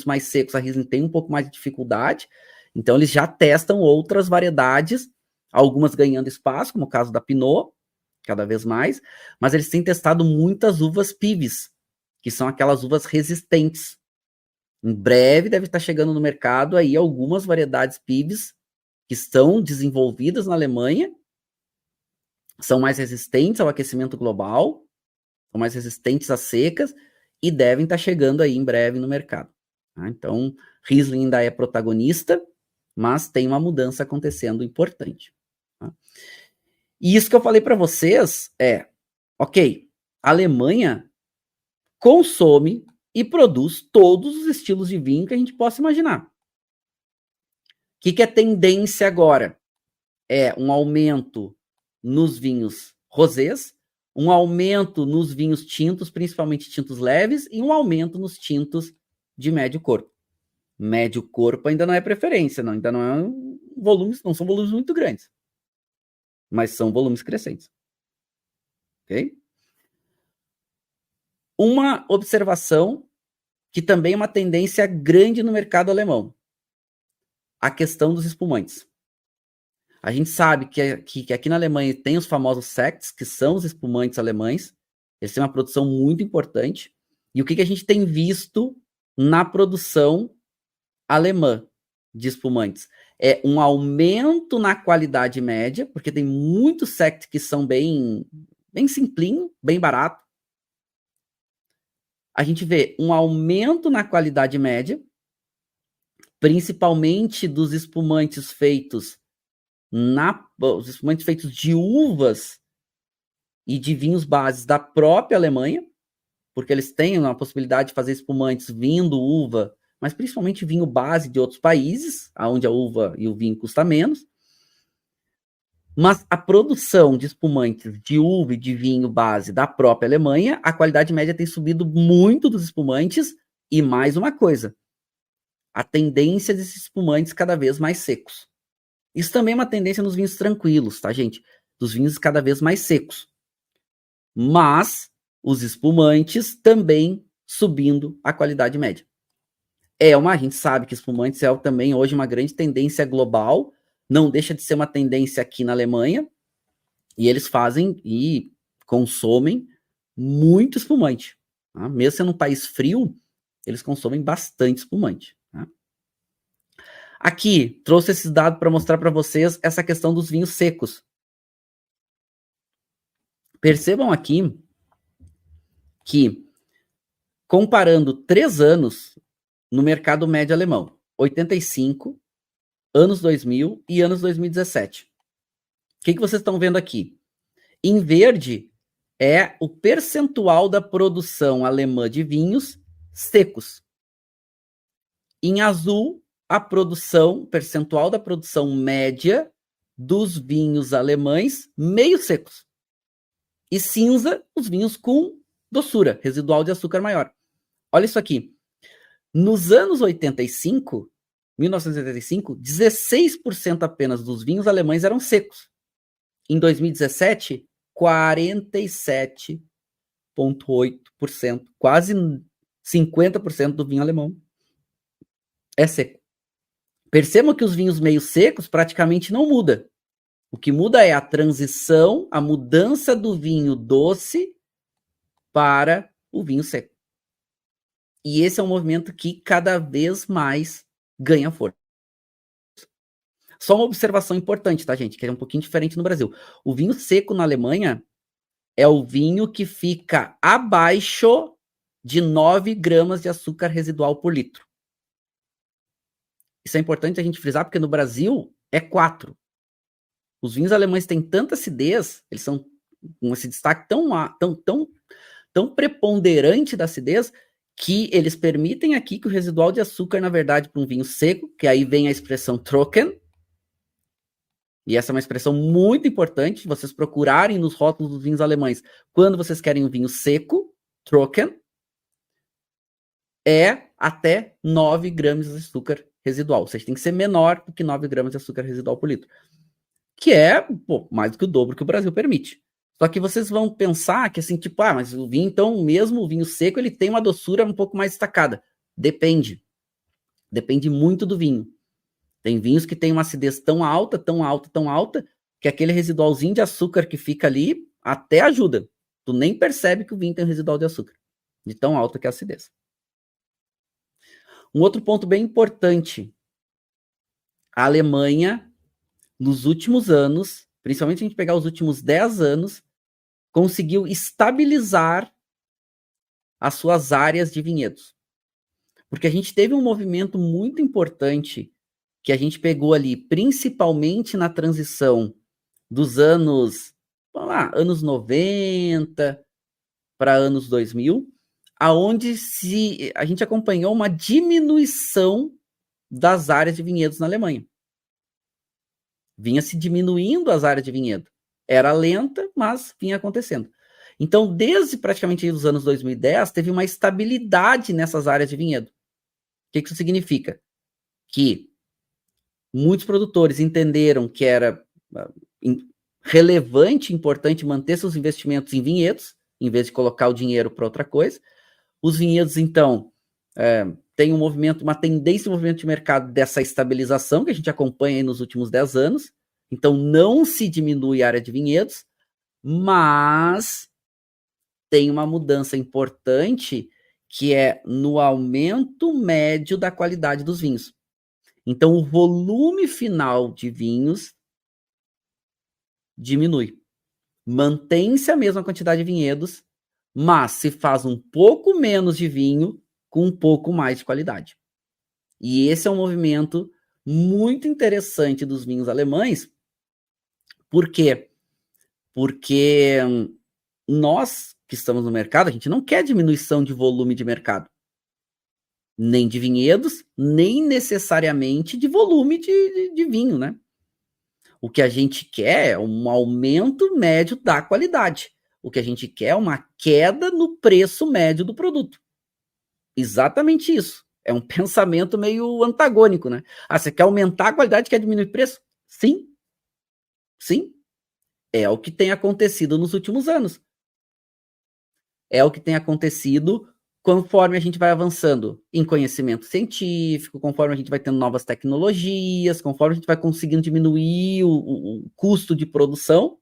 mais secos, a Riesling tem um pouco mais de dificuldade. Então eles já testam outras variedades, algumas ganhando espaço, como o caso da Pinot, cada vez mais, mas eles têm testado muitas uvas Pives, que são aquelas uvas resistentes. Em breve deve estar chegando no mercado aí algumas variedades Pives que estão desenvolvidas na Alemanha, são mais resistentes ao aquecimento global, são mais resistentes às secas e devem estar chegando aí em breve no mercado. Tá? Então, Riesling ainda é protagonista, mas tem uma mudança acontecendo importante. Tá? E isso que eu falei para vocês é, ok, a Alemanha consome e produz todos os estilos de vinho que a gente possa imaginar. O que é tendência agora? É um aumento nos vinhos rosés, um aumento nos vinhos tintos, principalmente tintos leves, e um aumento nos tintos de médio corpo. Médio corpo ainda não é preferência, não, ainda não é volumes, não são volumes muito grandes, mas são volumes crescentes. Ok? Uma observação que também é uma tendência grande no mercado alemão, a questão dos espumantes. A gente sabe que aqui na Alemanha tem os famosos Sekts, que são os espumantes alemães. Eles têm uma produção muito importante. E o que a gente tem visto na produção alemã de espumantes? É um aumento na qualidade média, porque tem muitos Sekt que são bem simplinho, bem barato. A gente vê um aumento na qualidade média, principalmente dos espumantes feitos os espumantes feitos de uvas e de vinhos bases da própria Alemanha, porque eles têm a possibilidade de fazer espumantes vindo uva, mas principalmente vinho base de outros países, onde a uva e o vinho custa menos. Mas a produção de espumantes de uva e de vinho base da própria Alemanha, a qualidade média tem subido muito dos espumantes, e mais uma coisa, a tendência desses espumantes cada vez mais secos. Isso também é uma tendência nos vinhos tranquilos, tá, gente? Dos vinhos cada vez mais secos. Mas os espumantes também subindo a qualidade média. A gente sabe que espumantes é também hoje uma grande tendência global, não deixa de ser uma tendência aqui na Alemanha, e eles fazem e consomem muito espumante. Tá? Mesmo sendo um país frio, eles consomem bastante espumante. Tá? Aqui, trouxe esses dados para mostrar para vocês essa questão dos vinhos secos. Percebam aqui que, comparando 3 anos no mercado médio alemão, 85, anos 2000 e anos 2017. O que vocês estão vendo aqui? Em verde é o percentual da produção alemã de vinhos secos. Em azul, a percentual da produção média dos vinhos alemães meio secos. E cinza, os vinhos com doçura, residual de açúcar maior. Olha isso aqui. Nos anos 1985, 16% apenas dos vinhos alemães eram secos. Em 2017, 47,8%, quase 50% do vinho alemão é seco. Percebam que os vinhos meio secos praticamente não muda. O que muda é a transição, a mudança do vinho doce para o vinho seco. E esse é um movimento que cada vez mais ganha força. Só uma observação importante, tá, gente? Que é um pouquinho diferente no Brasil. O vinho seco na Alemanha é o vinho que fica abaixo de 9 gramas de açúcar residual por litro. Isso é importante a gente frisar, porque no Brasil é 4. Os vinhos alemães têm tanta acidez, eles são com esse destaque tão preponderante da acidez, que eles permitem aqui que o residual de açúcar, na verdade, para um vinho seco, que aí vem a expressão trocken, e essa é uma expressão muito importante, vocês procurarem nos rótulos dos vinhos alemães, quando vocês querem um vinho seco, trocken, é até 9 gramas de açúcar residual, ou seja, tem que ser menor do que 9 gramas de açúcar residual por litro, que é mais do que o dobro que o Brasil permite. Só que vocês vão pensar que assim, tipo, mas o vinho, então, mesmo o vinho seco, ele tem uma doçura um pouco mais destacada. Depende. Depende muito do vinho. Tem vinhos que tem uma acidez tão alta, que aquele residualzinho de açúcar que fica ali até ajuda. Tu nem percebe que o vinho tem um residual de açúcar, de tão alta que é a acidez. Um outro ponto bem importante. A Alemanha, nos últimos anos, principalmente se a gente pegar os últimos 10 anos, conseguiu estabilizar as suas áreas de vinhedos. Porque a gente teve um movimento muito importante que a gente pegou ali, principalmente na transição dos anos 90 para anos 2000, aonde a gente acompanhou uma diminuição das áreas de vinhedos na Alemanha. Vinha se diminuindo as áreas de vinhedo. Era lenta, mas vinha acontecendo. Então, desde praticamente os anos 2010, teve uma estabilidade nessas áreas de vinhedo. O que isso significa? Que muitos produtores entenderam que era relevante, importante manter seus investimentos em vinhedos, em vez de colocar o dinheiro para outra coisa. Os vinhedos, então, têm uma tendência de movimento de mercado dessa estabilização que a gente acompanha aí nos últimos 10 anos. Então, não se diminui a área de vinhedos, mas tem uma mudança importante que é no aumento médio da qualidade dos vinhos. Então, o volume final de vinhos diminui. Mantém-se a mesma quantidade de vinhedos, mas se faz um pouco menos de vinho com um pouco mais de qualidade. E esse é um movimento muito interessante dos vinhos alemães. Por quê? Porque nós que estamos no mercado, a gente não quer diminuição de volume de mercado. Nem de vinhedos, nem necessariamente de volume de vinho, né? O que a gente quer é um aumento médio da qualidade. O que a gente quer é uma queda no preço médio do produto. Exatamente isso. É um pensamento meio antagônico, né? Você quer aumentar a qualidade, quer diminuir o preço? Sim. Sim. É o que tem acontecido nos últimos anos. É o que tem acontecido conforme a gente vai avançando em conhecimento científico, conforme a gente vai tendo novas tecnologias, conforme a gente vai conseguindo diminuir o custo de produção,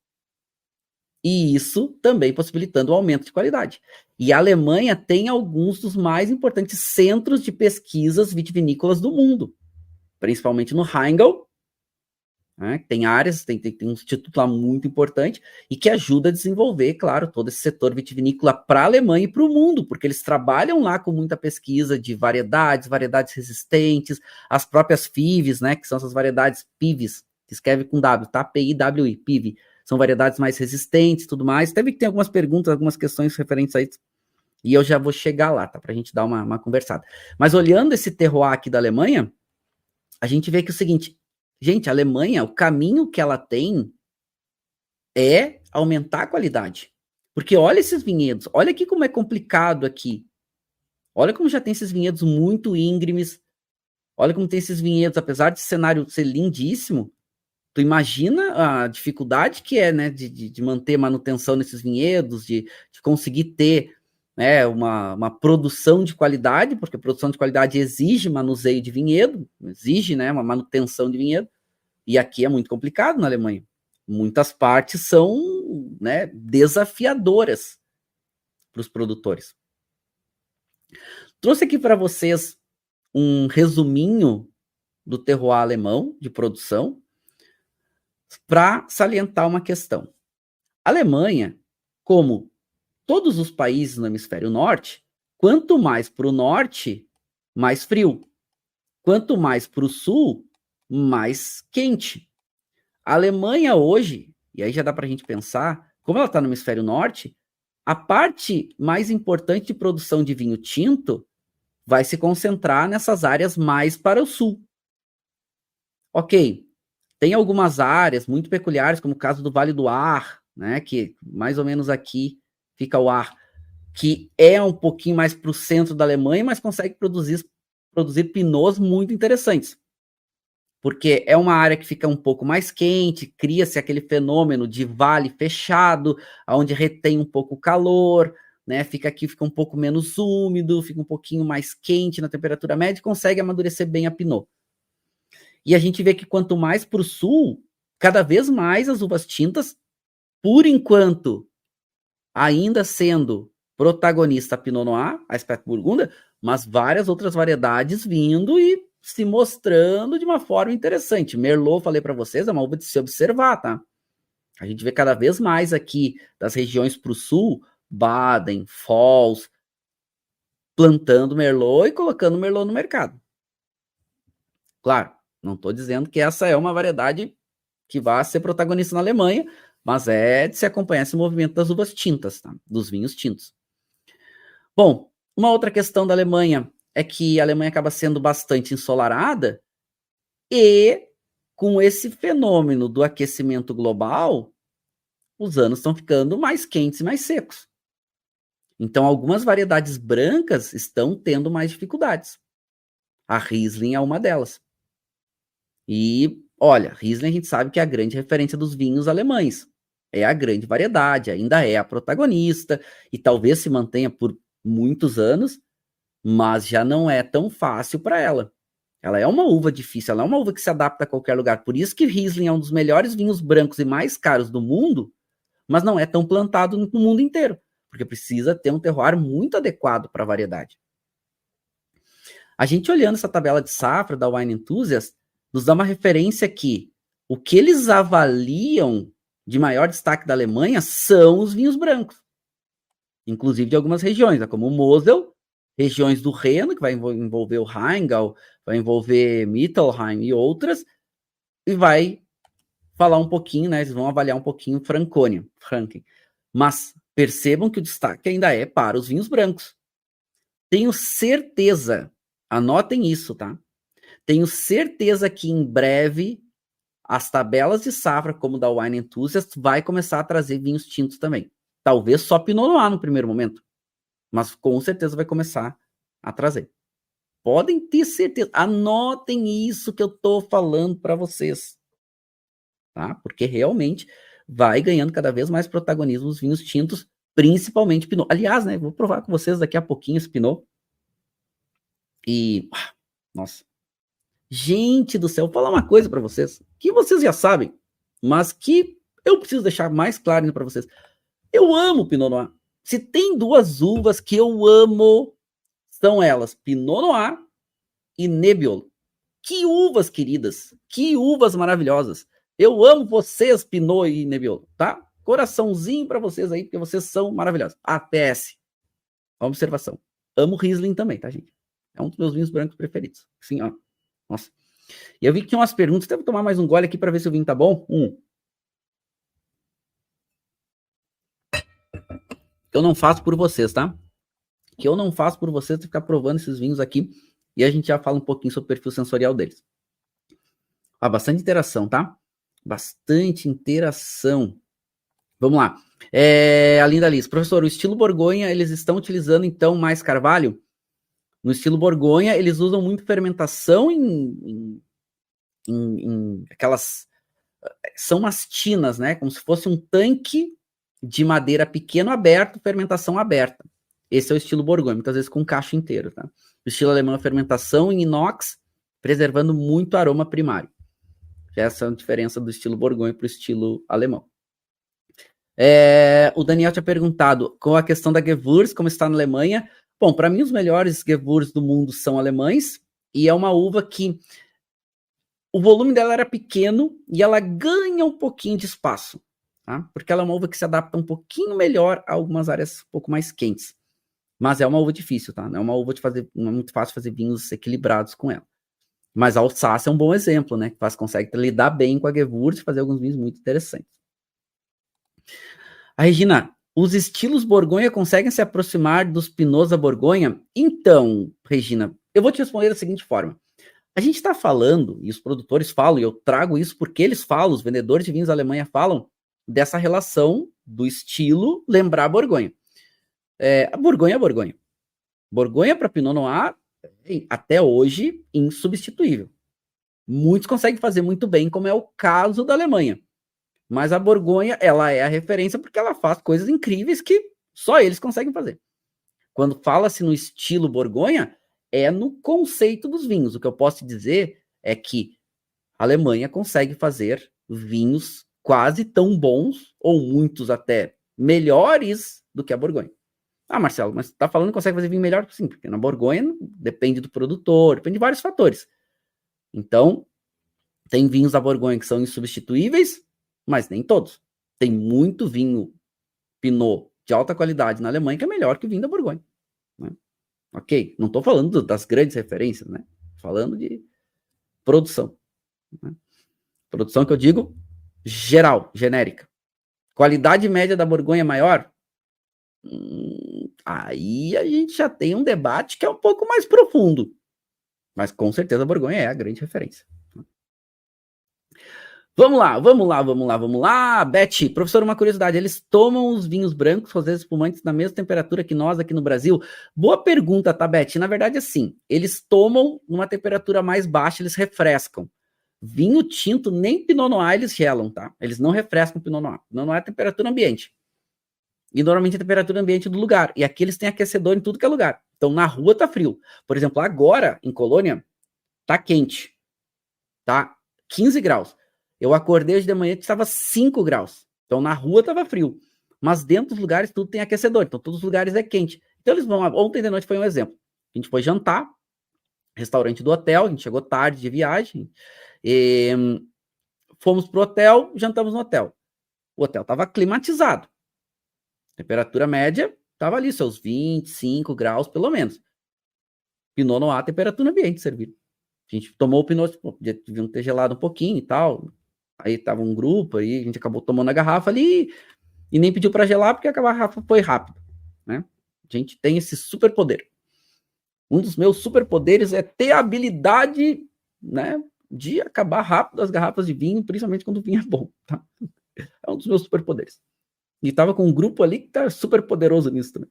e isso também possibilitando o aumento de qualidade. E a Alemanha tem alguns dos mais importantes centros de pesquisas vitivinícolas do mundo, principalmente no Rheingau, né? Tem áreas, tem um instituto lá muito importante e que ajuda a desenvolver, claro, todo esse setor vitivinícola para a Alemanha e para o mundo, porque eles trabalham lá com muita pesquisa de variedades resistentes, as próprias FIVs, né, que são essas variedades PIVs, que escreve com W, tá? P-I-W-I, PIV, são variedades mais resistentes e tudo mais. Deve ter algumas perguntas, algumas questões referentes a isso, e eu já vou chegar lá, tá? Para a gente dar uma conversada. Mas olhando esse terroir aqui da Alemanha, a gente vê que é o seguinte. Gente, a Alemanha, o caminho que ela tem é aumentar a qualidade. Porque olha esses vinhedos, olha aqui como é complicado aqui. Olha como já tem esses vinhedos muito íngremes. Olha como tem esses vinhedos, apesar de cenário ser lindíssimo, tu imagina a dificuldade que é, né, de manter manutenção nesses vinhedos, de conseguir ter, né, uma produção de qualidade, porque a produção de qualidade exige manuseio de vinhedo, exige, né, uma manutenção de vinhedo, e aqui é muito complicado na Alemanha. Muitas partes são, né, desafiadoras para os produtores. Trouxe aqui para vocês um resuminho do terroir alemão de produção para salientar uma questão. A Alemanha, como todos os países no hemisfério norte, quanto mais para o norte, mais frio. Quanto mais para o sul, mais quente. A Alemanha hoje, e aí já dá para a gente pensar, como ela está no hemisfério norte, a parte mais importante de produção de vinho tinto vai se concentrar nessas áreas mais para o sul. Ok, tem algumas áreas muito peculiares, como o caso do Vale do Ar, né, que mais ou menos aqui fica o Ar, que é um pouquinho mais para o centro da Alemanha, mas consegue produzir pinots muito interessantes. Porque é uma área que fica um pouco mais quente, cria-se aquele fenômeno de vale fechado, onde retém um pouco o calor, né? Fica um pouco menos úmido, fica um pouquinho mais quente na temperatura média e consegue amadurecer bem a Pinot. E a gente vê que quanto mais para o sul, cada vez mais as uvas tintas, por enquanto, ainda sendo protagonista a Pinot Noir, a Spätburgunder, mas várias outras variedades vindo e se mostrando de uma forma interessante. Merlot, falei para vocês, é uma uva de se observar, tá? A gente vê cada vez mais aqui das regiões para o sul, Baden, Foz, plantando Merlot e colocando Merlot no mercado. Claro, não estou dizendo que essa é uma variedade que vai ser protagonista na Alemanha, mas é de se acompanhar esse movimento das uvas tintas, tá? Dos vinhos tintos. Bom, uma outra questão da Alemanha é que a Alemanha acaba sendo bastante ensolarada e com esse fenômeno do aquecimento global, os anos estão ficando mais quentes e mais secos. Então, algumas variedades brancas estão tendo mais dificuldades. A Riesling é uma delas. E, olha, Riesling a gente sabe que é a grande referência dos vinhos alemães. É a grande variedade, ainda é a protagonista e talvez se mantenha por muitos anos, mas já não é tão fácil para ela. Ela é uma uva difícil, ela é uma uva que se adapta a qualquer lugar. Por isso que Riesling é um dos melhores vinhos brancos e mais caros do mundo, mas não é tão plantado no mundo inteiro, porque precisa ter um terroir muito adequado para a variedade. A gente olhando essa tabela de safra da Wine Enthusiast, nos dá uma referência que o que eles avaliam de maior destaque da Alemanha são os vinhos brancos, inclusive de algumas regiões, né, como o Mosel, regiões do Reno, que vai envolver o Rheingau, vai envolver Mittelheim e outras, e vai falar um pouquinho, né? Eles vão avaliar um pouquinho Franconia, Franken. Mas percebam que o destaque ainda é para os vinhos brancos. Tenho certeza, anotem isso, tá? Tenho certeza que em breve as tabelas de safra, como da Wine Enthusiast, vai começar a trazer vinhos tintos também. Talvez só Pinot Noir no primeiro momento, mas com certeza vai começar a trazer. Podem ter certeza. Anotem isso que eu tô falando para vocês, tá? Porque realmente vai ganhando cada vez mais protagonismo os vinhos tintos, principalmente Pinot. Aliás, né, vou provar com vocês daqui a pouquinho esse Pinot. E, nossa. Gente do céu, vou falar uma coisa para vocês, que vocês já sabem, mas que eu preciso deixar mais claro para vocês. Eu amo Pinot Noir. Se tem duas uvas que eu amo, são elas, Pinot Noir e Nebbiolo. Que uvas queridas, que uvas maravilhosas. Eu amo vocês, Pinot e Nebbiolo, tá? Coraçãozinho para vocês aí, porque vocês são maravilhosos. PS, uma observação. Amo Riesling também, tá, gente? É um dos meus vinhos brancos preferidos. Sim, ó. Nossa. E eu vi que tinha umas perguntas, até vou tomar mais um gole aqui para ver se o vinho tá bom. Eu não faço por vocês, tá? Que eu não faço por vocês ficar provando esses vinhos aqui e a gente já fala um pouquinho sobre o perfil sensorial deles. Bastante interação, tá? Bastante interação. Vamos lá. A Linda Liz. Professor, o estilo Borgonha, eles estão utilizando, então, mais carvalho? No estilo Borgonha, eles usam muito fermentação em aquelas... São umas tinas, né? Como se fosse um tanque de madeira pequeno aberto, fermentação aberta. Esse é o estilo Borgonha, muitas vezes com cacho inteiro, tá? O estilo alemão é fermentação em inox, preservando muito aroma primário. Essa é a diferença do estilo Borgonha para o estilo alemão. O Daniel tinha perguntado com a questão da Gewürz, como está na Alemanha. Bom, para mim os melhores Gewürz do mundo são alemães, e é uma uva que o volume dela era pequeno e ela ganha um pouquinho de espaço, tá? Porque ela é uma uva que se adapta um pouquinho melhor a algumas áreas um pouco mais quentes. Mas é uma uva difícil, tá? Não é uma uva de fazer, não é muito fácil fazer vinhos equilibrados com ela. Mas a Alsácia é um bom exemplo, né? Que consegue lidar bem com a Gewürz e fazer alguns vinhos muito interessantes. A Regina, os estilos Borgonha conseguem se aproximar dos Pinots da Borgonha? Então, Regina, eu vou te responder da seguinte forma. A gente está falando, e os produtores falam, e eu trago isso porque eles falam, os vendedores de vinhos da Alemanha falam, dessa relação do estilo lembrar a Borgonha. A Borgonha é a Borgonha. Borgonha para Pinot Noir, até hoje, insubstituível. Muitos conseguem fazer muito bem, como é o caso da Alemanha. Mas a Borgonha, ela é a referência porque ela faz coisas incríveis que só eles conseguem fazer. Quando fala-se no estilo Borgonha, é no conceito dos vinhos. O que eu posso dizer é que a Alemanha consegue fazer vinhos quase tão bons, ou muitos até melhores do que a Borgonha. Ah, Marcelo, mas tá falando que consegue fazer vinho melhor? Sim, porque na Borgonha depende do produtor, depende de vários fatores. Então, tem vinhos da Borgonha que são insubstituíveis, mas nem todos. Tem muito vinho Pinot de alta qualidade na Alemanha que é melhor que o vinho da Borgonha. Né? Ok? Não estou falando das grandes referências, né? Falando de produção. Né? Produção que eu digo geral, genérica. Qualidade média da Borgonha é maior? Aí a gente já tem um debate que é um pouco mais profundo. Mas com certeza a Borgonha é a grande referência. Vamos lá. Beth, professor, uma curiosidade. Eles tomam os vinhos brancos, rosés espumantes, na mesma temperatura que nós aqui no Brasil? Boa pergunta, tá, Beth? Na verdade, assim, eles tomam numa temperatura mais baixa, eles refrescam. Vinho tinto, nem Pinot Noir eles gelam, tá? Eles não refrescam Pinot Noir. Pinot Noir é temperatura ambiente. E normalmente a temperatura ambiente do lugar. E aqui eles têm aquecedor em tudo que é lugar. Então, na rua tá frio. Por exemplo, agora, em Colônia, tá quente. Tá 15 graus. Eu acordei hoje de manhã e estava 5 graus. Então, na rua estava frio. Mas dentro dos lugares tudo tem aquecedor. Então, todos os lugares é quente. Então, eles vão... Ontem de noite foi um exemplo. A gente foi jantar. Restaurante do hotel. A gente chegou tarde de viagem. Fomos pro hotel. Jantamos no hotel. O hotel estava climatizado. Temperatura média estava ali, seus 25 graus, pelo menos. Pinot Noir, temperatura ambiente servido. A gente tomou o Pinot, deviam ter gelado um pouquinho e tal. Aí tava um grupo, aí a gente acabou tomando a garrafa ali e nem pediu para gelar porque a garrafa foi rápida, né? A gente tem esse superpoder. Um dos meus superpoderes é ter a habilidade, né, de acabar rápido as garrafas de vinho, principalmente quando o vinho é bom, tá? É um dos meus superpoderes. E tava com um grupo ali que tá super poderoso nisso também.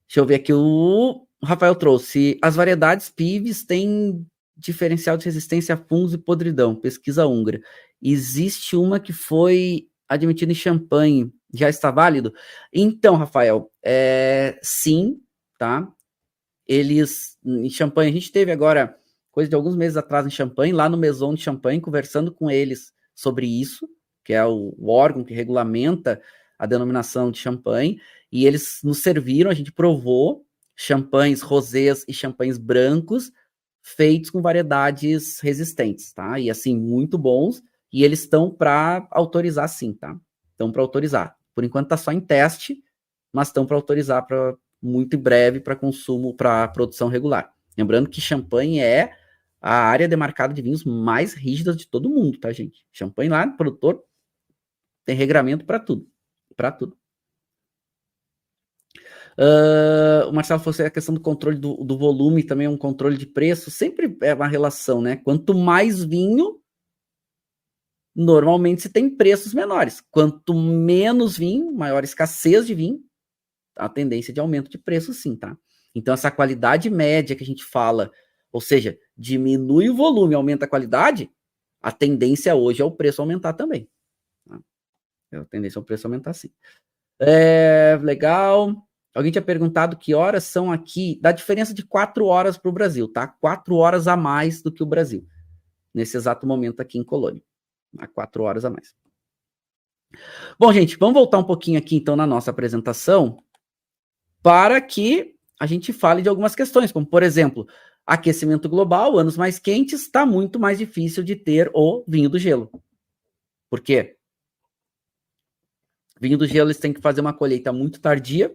Deixa eu ver aqui, o Rafael trouxe. As variedades PIVs têm diferencial de resistência a fungos e podridão. Pesquisa húngara. Existe uma que foi admitida em champanhe. Já está válido? Então, Rafael, sim, tá? Eles, em champanhe, a gente teve agora, coisa de alguns meses atrás em champanhe, lá no Maison de Champagne, conversando com eles sobre isso, que é o órgão que regulamenta a denominação de champanhe, e eles nos serviram, a gente provou champanhes rosés e champanhes brancos feitos com variedades resistentes, tá? E assim, muito bons, e eles estão para autorizar sim, tá? Estão para autorizar. Por enquanto tá só em teste, mas estão para autorizar para muito em breve para consumo, para produção regular. Lembrando que champanhe é a área demarcada de vinhos mais rígida de todo mundo, tá, gente? Champanhe lá, produtor, tem regramento para tudo. Para tudo. O Marcelo falou a questão do controle do volume, também é um controle de preço, sempre é uma relação, né? Quanto mais vinho, normalmente se tem preços menores. Quanto menos vinho, maior escassez de vinho, a tendência de aumento de preço sim, tá? Então essa qualidade média que a gente fala, ou seja, diminui o volume, aumenta a qualidade, a tendência hoje é o preço aumentar também. Tá? A tendência é o preço aumentar sim. Legal. Alguém tinha perguntado que horas são aqui, dá diferença de 4 horas para o Brasil, tá? 4 horas a mais do que o Brasil, nesse exato momento aqui em Colônia. 4 horas a mais. Bom, gente, vamos voltar um pouquinho aqui então na nossa apresentação para que a gente fale de algumas questões, como por exemplo, aquecimento global, anos mais quentes, está muito mais difícil de ter o vinho do gelo. Por quê? Vinho do gelo eles têm que fazer uma colheita muito tardia,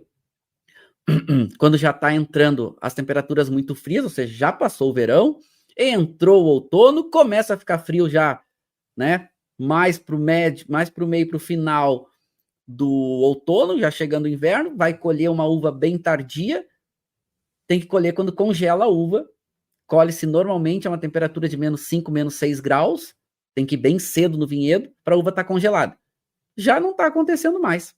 quando já está entrando as temperaturas muito frias, ou seja, já passou o verão, Entrou o outono, começa a ficar frio já, né? Mais para o meio, para o final do outono, já chegando o inverno, vai colher uma uva bem tardia, tem que colher quando congela a uva, colhe-se normalmente a uma temperatura de -5, -6 graus, tem que ir bem cedo no vinhedo para a uva estar congelada. Já não está acontecendo mais,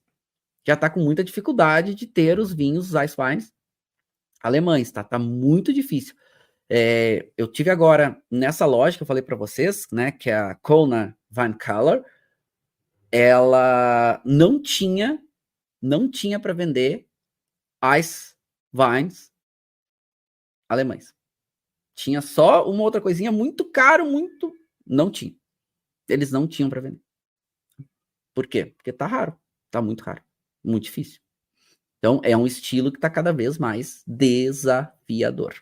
já está com muita dificuldade de ter os vinhos, os Weißweins alemães, tá muito difícil. Eu tive agora, nessa loja que eu falei para vocês, né, que é a Kölner Weinkeller, ela não tinha para vender Weißweins alemães. Tinha só uma outra coisinha muito caro, não tinha. Eles não tinham para vender. Por quê? Porque tá raro, tá muito raro, muito difícil. Então é um estilo que tá cada vez mais desafiador.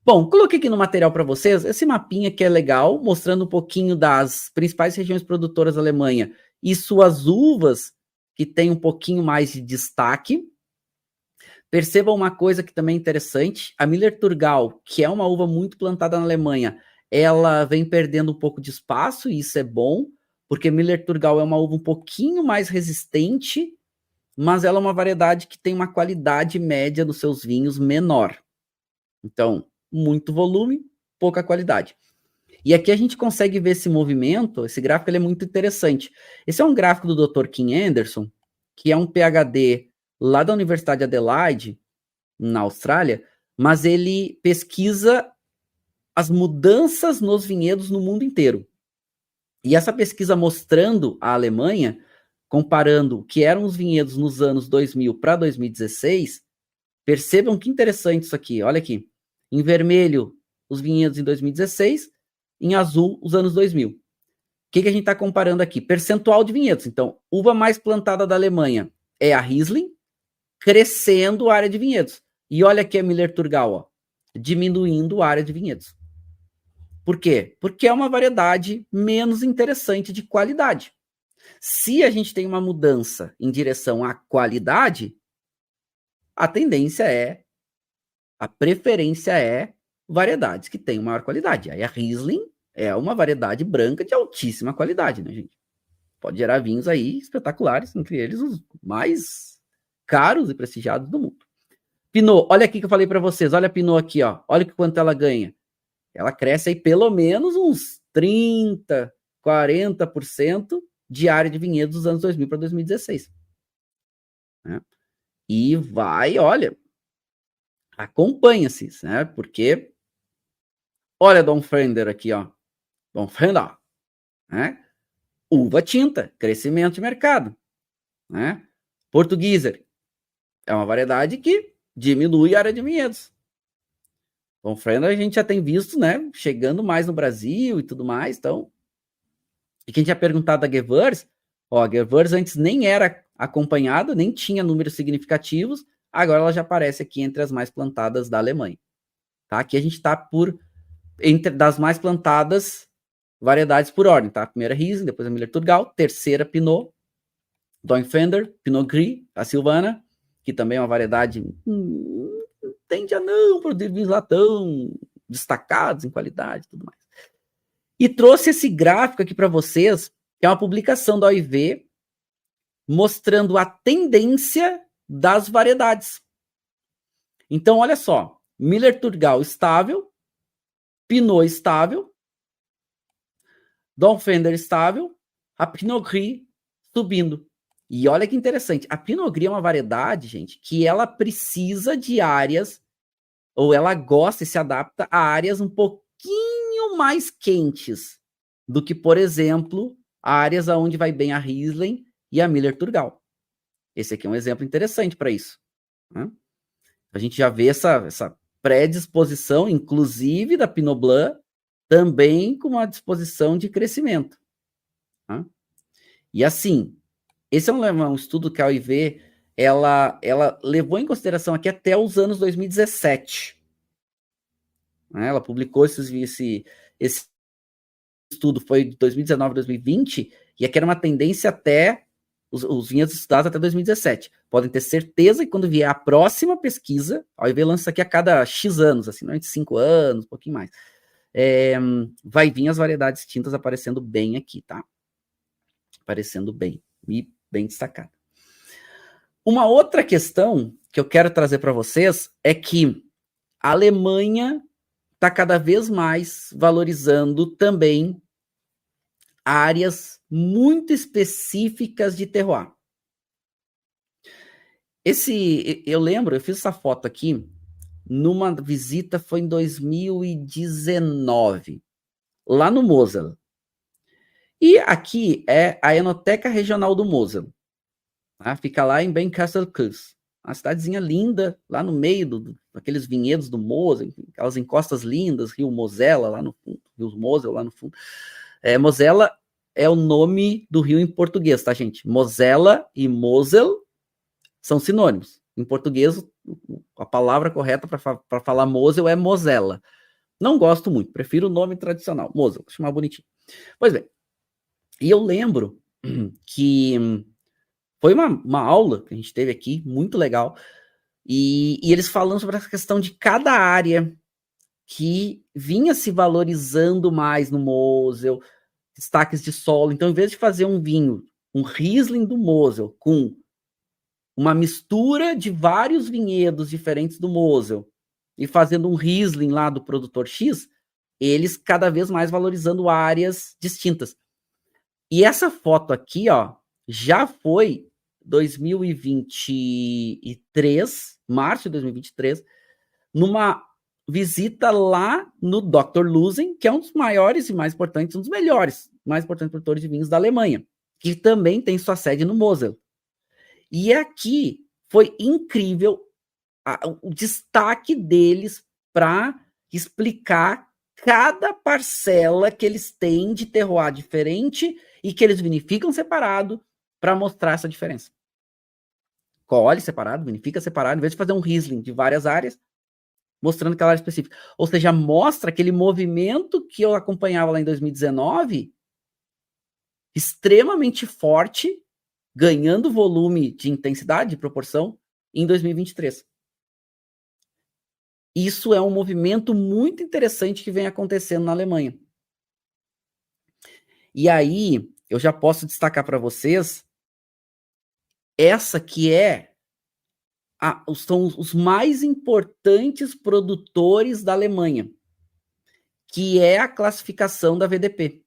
Bom, coloquei aqui no material para vocês esse mapinha que é legal, mostrando um pouquinho das principais regiões produtoras da Alemanha e suas uvas que tem um pouquinho mais de destaque. Percebam uma coisa que também é interessante, a Müller-Thurgau, que é uma uva muito plantada na Alemanha, ela vem perdendo um pouco de espaço, e isso é bom, porque Müller-Thurgau é uma uva um pouquinho mais resistente, mas ela é uma variedade que tem uma qualidade média nos seus vinhos menor. Então, muito volume, pouca qualidade. E aqui a gente consegue ver esse movimento, esse gráfico ele é muito interessante. Esse é um gráfico do Dr. Kim Anderson, que é um PhD lá da Universidade de Adelaide, na Austrália, mas ele pesquisa as mudanças nos vinhedos no mundo inteiro. E essa pesquisa mostrando a Alemanha, comparando o que eram os vinhedos nos anos 2000 para 2016, percebam que interessante isso aqui, olha aqui. Em vermelho, os vinhedos em 2016, em azul, os anos 2000. O que a gente está comparando aqui? Percentual de vinhedos. Então, uva mais plantada da Alemanha é a Riesling, crescendo a área de vinhedos. E olha aqui a Müller-Thurgau, ó, diminuindo a área de vinhedos. Por quê? Porque é uma variedade menos interessante de qualidade. Se a gente tem uma mudança em direção à qualidade, a tendência a preferência é variedades que têm maior qualidade. Aí a Riesling é uma variedade branca de altíssima qualidade, né, gente? Pode gerar vinhos aí espetaculares, entre eles os mais caros e prestigiados do mundo. Pinot, olha aqui que eu falei para vocês, olha a Pinot aqui, ó, olha quanto ela ganha. Ela cresce aí pelo menos uns 30, 40% de área de vinhedos dos anos 2000 para 2016. Né? E vai, olha, acompanha-se, né? Porque, olha Dom Fender aqui, ó. Dom Fender, né? Uva tinta, crescimento de mercado, né? Portugieser é uma variedade que diminui a área de vinhedos. Dom Fender a gente já tem visto, né? Chegando mais no Brasil e tudo mais, então. E quem tinha perguntado da Gewürz, ó, a Gewürz antes nem era acompanhada, nem tinha números significativos, agora ela já aparece aqui entre as mais plantadas da Alemanha. Tá? Aqui a gente está entre das mais plantadas variedades por ordem, tá? A primeira Riesling, depois a Müller-Thurgau, terceira Pinot, Dom Fender, Pinot Gris, a Silvana, que também é uma variedade tende a não produzir vinhos lá tão destacados em qualidade e tudo mais. E trouxe esse gráfico aqui para vocês, que é uma publicação da OIV, mostrando a tendência das variedades. Então, olha só, Müller-Thurgau estável, Pinot estável, Dom Fender estável, a Pinot Gris subindo. E olha que interessante, a Pinot Gris é uma variedade, gente, que ela precisa de áreas, ou ela gosta e se adapta a áreas um pouquinho mais quentes do que, por exemplo, áreas onde vai bem a Riesling e a Müller-Thurgau. Esse aqui é um exemplo interessante para isso. Né? A gente já vê essa predisposição, inclusive da Pinot Blanc, também com uma disposição de crescimento. Né? E assim, esse é um estudo que a OIV ela levou em consideração aqui até os anos 2017. Né? Ela publicou esse estudo, foi de 2019 a 2020, e aqui era uma tendência até os vinhedos estudados até 2017. Podem ter certeza que quando vier a próxima pesquisa, a OIV lança aqui a cada X anos, assim, normalmente 5 anos, um pouquinho mais. vai vir as variedades tintas aparecendo bem aqui, tá? Aparecendo bem, e bem destacado. Uma outra questão que eu quero trazer para vocês é que a Alemanha está cada vez mais valorizando também áreas muito específicas de terroir. Eu lembro, eu fiz essa foto aqui numa visita, foi em 2019, lá no Mosel. E aqui é a Enoteca Regional do Mosel. Tá? Fica lá em Bencastel-Kues. Uma cidadezinha linda, lá no meio daqueles vinhedos do Mosel, aquelas encostas lindas, Rio Mosela lá no fundo, Rio Mosel lá no fundo. Mosela é o nome do rio em português, tá, gente? Mosela e Mosel são sinônimos. Em português, a palavra correta para falar Mosel é Mosela. Não gosto muito, prefiro o nome tradicional, Mosel, vou chamar bonitinho. Pois bem, e eu lembro que foi uma aula que a gente teve aqui, muito legal, e eles falando sobre essa questão de cada área que vinha se valorizando mais no Mosel, destaques de solo. Então, em vez de fazer um vinho, um Riesling do Mosel, com uma mistura de vários vinhedos diferentes do Mosel, e fazendo um Riesling lá do produtor X, eles cada vez mais valorizando áreas distintas. E essa foto aqui, ó, já foi 2023, março de 2023, numa visita lá no Dr. Lusen, que é um dos maiores e mais importantes, um dos melhores, mais importantes produtores de vinhos da Alemanha, que também tem sua sede no Mosel. E aqui foi incrível o destaque deles para explicar cada parcela que eles têm de terroir diferente e que eles vinificam separado para mostrar essa diferença. Colhe separado, vinifica separado, em vez de fazer um Riesling de várias áreas, mostrando aquela área específica. Ou seja, mostra aquele movimento que eu acompanhava lá em 2019, extremamente forte, ganhando volume de intensidade, de proporção, em 2023. Isso é um movimento muito interessante que vem acontecendo na Alemanha. E aí, eu já posso destacar para vocês essa que são os mais importantes produtores da Alemanha, que é a classificação da VDP.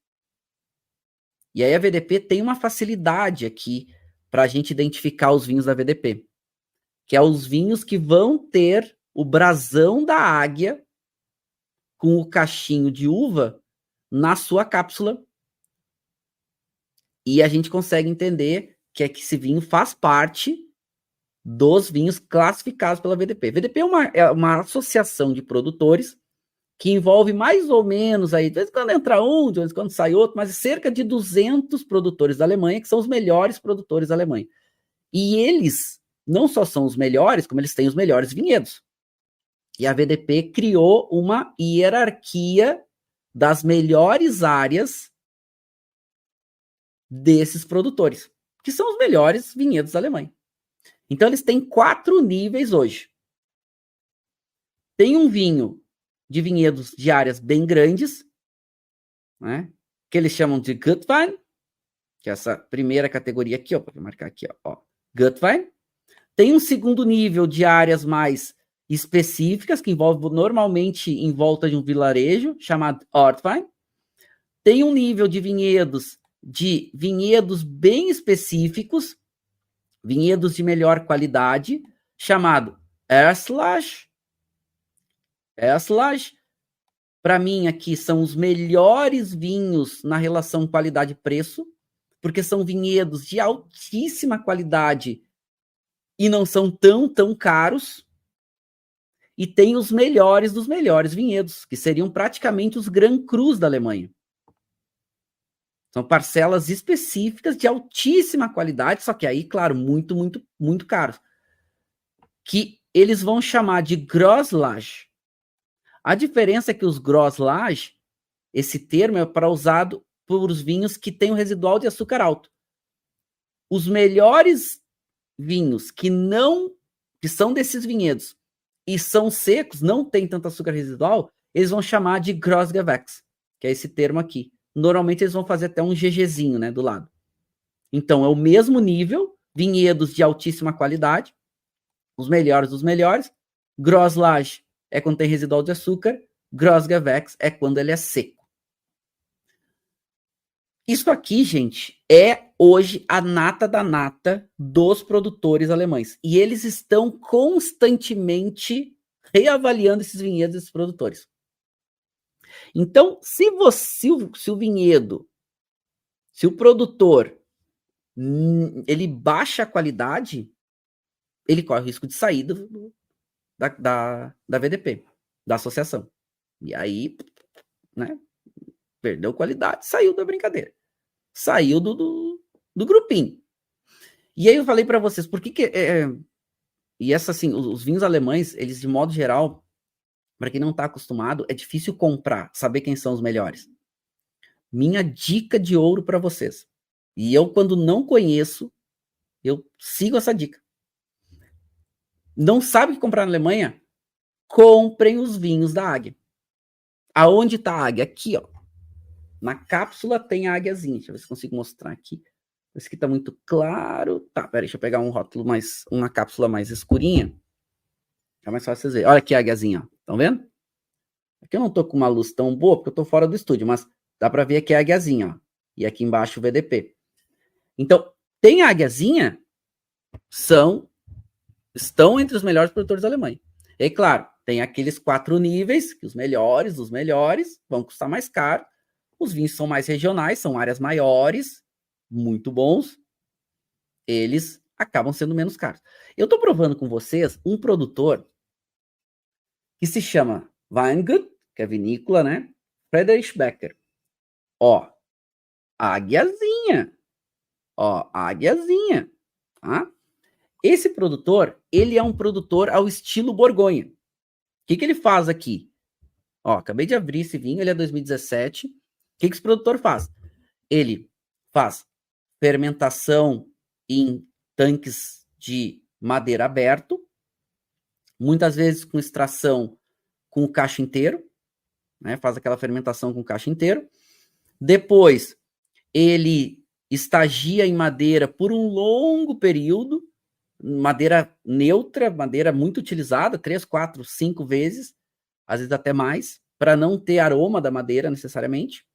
E aí a VDP tem uma facilidade aqui para a gente identificar os vinhos da VDP, que é os vinhos que vão ter o brasão da águia com o cachinho de uva na sua cápsula. E a gente consegue entender que esse vinho faz parte dos vinhos classificados pela VDP. VDP é uma associação de produtores que envolve mais ou menos, aí, de vez em quando entra um, de vez em quando sai outro, mas cerca de 200 produtores da Alemanha, que são os melhores produtores da Alemanha. E eles não só são os melhores, como eles têm os melhores vinhedos. E a VDP criou uma hierarquia das melhores áreas desses produtores, que são os melhores vinhedos da Alemanha. Então, eles têm 4 níveis hoje. Tem um vinho de vinhedos de áreas bem grandes, né, que eles chamam de Gutwein, que é essa primeira categoria aqui, ó, vou marcar aqui, ó, Gutwein. Tem um segundo nível de áreas mais específicas, que envolve normalmente em volta de um vilarejo, chamado Ortwein. Tem um nível de vinhedos bem específicos, vinhedos de melhor qualidade, chamado Erslage. Erslage, para mim, aqui são os melhores vinhos na relação qualidade-preço, porque são vinhedos de altíssima qualidade e não são tão caros. E tem os melhores dos melhores vinhedos, que seriam praticamente os Grand Crus da Alemanha. São parcelas específicas de altíssima qualidade, só que aí, claro, muito caros. Que eles vão chamar de Grosslage. A diferença é que os Grosslage, esse termo é para usado por os vinhos que têm o residual de açúcar alto. Os melhores vinhos que são desses vinhedos e são secos, não tem tanto açúcar residual, eles vão chamar de Grossgewächs, que é esse termo aqui. Normalmente eles vão fazer até um GGzinho, né, do lado. Então é o mesmo nível, vinhedos de altíssima qualidade, os melhores dos melhores. Grosslage é quando tem residual de açúcar, Grossgewächs é quando ele é seco. Isso aqui, gente, é hoje a nata da nata dos produtores alemães. E eles estão constantemente reavaliando esses vinhedos desses produtores. Então, se o vinhedo, se o produtor, ele baixa a qualidade, ele corre o risco de sair da VDP, da associação. E aí, né, perdeu qualidade, saiu da brincadeira. Saiu do grupinho. E aí eu falei para vocês, por que e essa, assim, os vinhos alemães, eles, de modo geral, para quem não está acostumado, é difícil comprar, saber quem são os melhores. Minha dica de ouro para vocês. E eu, quando não conheço, eu sigo essa dica. Não sabe o que comprar na Alemanha? Comprem os vinhos da Águia. Aonde está a Águia? Aqui, ó. Na cápsula tem a águiazinha. Deixa eu ver se consigo mostrar aqui. Esse aqui tá muito claro. Tá, peraí, deixa eu pegar um rótulo mais, uma cápsula mais escurinha. É mais fácil vocês verem. Olha aqui a águiazinha, ó. Estão vendo? Aqui eu não tô com uma luz tão boa, porque eu tô fora do estúdio, mas dá para ver aqui a águiazinha, ó. E aqui embaixo o VDP. Então, tem a águiazinha, estão entre os melhores produtores alemães. E claro, tem aqueles 4 níveis, que os melhores dos melhores vão custar mais caro. Os vinhos são mais regionais, são áreas maiores, muito bons. Eles acabam sendo menos caros. Eu tô provando com vocês um produtor que se chama Weingut, que é vinícola, né? Friedrich Becker. Ó, águiazinha. Ó, águiazinha. Tá? Esse produtor, ele é um produtor ao estilo Borgonha. O que ele faz aqui? Ó, acabei de abrir esse vinho, ele é 2017. O que esse produtor faz? Ele faz fermentação em tanques de madeira aberto, muitas vezes com extração com o cacho inteiro, né? Faz aquela fermentação com o cacho inteiro. Depois, ele estagia em madeira por um longo período, madeira neutra, madeira muito utilizada, 3, 4, 5 vezes, às vezes até mais, para não ter aroma da madeira necessariamente.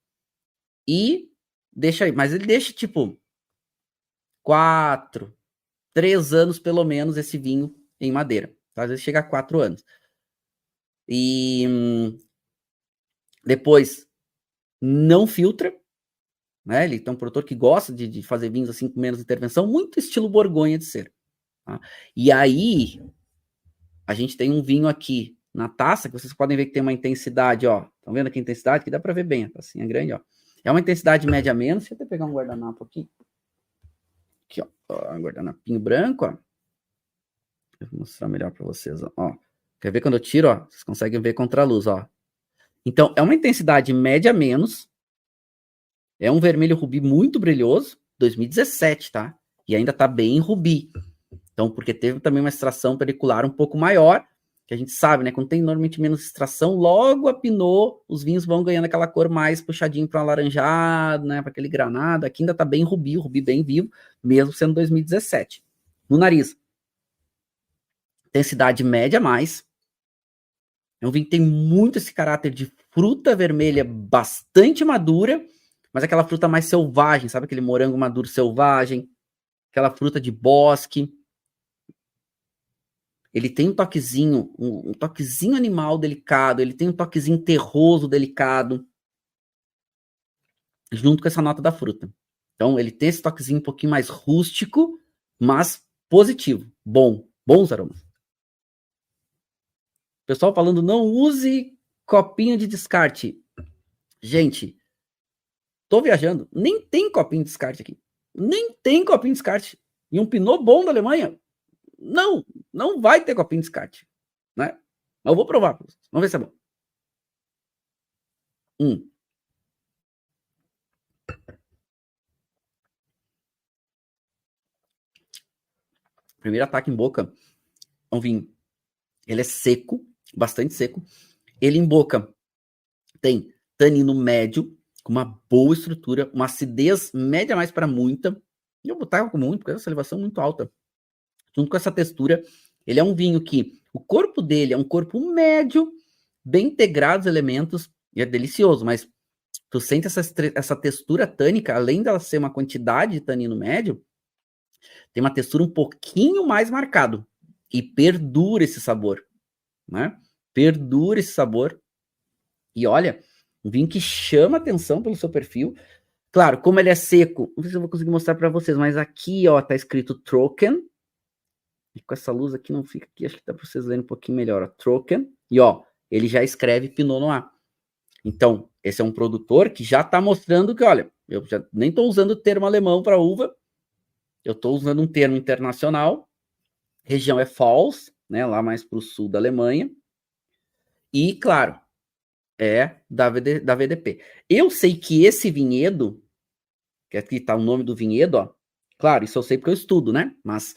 E deixa aí, mas ele deixa tipo 4, 3 anos pelo menos esse vinho em madeira. Às vezes chega a 4 anos. E depois não filtra, né? Ele é um produtor que gosta de fazer vinhos assim com menos intervenção, muito estilo Borgonha de ser. Tá? E aí a gente tem um vinho aqui na taça que vocês podem ver que tem uma intensidade, ó. Estão vendo aqui a intensidade? Que dá para ver bem, a tacinha grande, ó. É uma intensidade média menos. Deixa eu até pegar um guardanapo aqui. Aqui, ó, um guardanapinho branco, ó. Eu vou mostrar melhor para vocês, ó. Quer ver quando eu tiro, ó? Vocês conseguem ver contra a luz, ó. Então, é uma intensidade média menos. É um vermelho rubi muito brilhoso, 2017, tá? E ainda tá bem rubi. Então, porque teve também uma extração pericular um pouco maior, que a gente sabe, né? Quando tem normalmente menos extração, logo a Pinot, os vinhos vão ganhando aquela cor mais puxadinho para um alaranjado, né? Para aquele granado. Aqui ainda tá bem rubi, o rubi bem vivo, mesmo sendo 2017. No nariz, intensidade média mais. É um vinho que tem muito esse caráter de fruta vermelha bastante madura, mas aquela fruta mais selvagem, sabe? Aquele morango maduro selvagem, aquela fruta de bosque. Ele tem um toquezinho, um toquezinho animal delicado, ele tem um toquezinho terroso delicado, junto com essa nota da fruta. Então, ele tem esse toquezinho um pouquinho mais rústico, mas positivo, bons aromas. Pessoal falando, não use copinho de descarte. Gente, tô viajando, nem tem copinho de descarte aqui. Nem tem copinho de descarte. E um Pinot bom da Alemanha, não vai ter copinho de descarte, né? Mas eu vou provar pra vocês. Vamos ver se é bom. Primeiro ataque em boca é um vinho. Ele é seco, bastante seco. Ele em boca, tem tanino médio, com uma boa estrutura, uma acidez média mais para muita. Eu botava com muito, porque é uma salivação muito alta. Junto com essa textura, ele é um vinho que o corpo dele é um corpo médio, bem integrado os elementos, e é delicioso, mas tu sente essa textura tânica, além dela ser uma quantidade de tanino médio, tem uma textura um pouquinho mais marcado, e perdura esse sabor, né? Perdura esse sabor, e olha, um vinho que chama atenção pelo seu perfil. Claro, como ele é seco, não sei se eu vou conseguir mostrar para vocês, mas aqui, ó, tá escrito Trocken. E com essa luz aqui não fica aqui, acho que dá para vocês lerem um pouquinho melhor, ó, Trocken. E ó, ele já escreve Pinot Noir. Então, esse é um produtor que já tá mostrando que, olha, eu já nem tô usando o termo alemão para uva, eu tô usando um termo internacional. Região é Pfalz, né, lá mais pro sul da Alemanha. E, claro, é da VDP. Eu sei que esse vinhedo, que aqui tá o nome do vinhedo, ó. Claro, isso eu sei porque eu estudo, né? Mas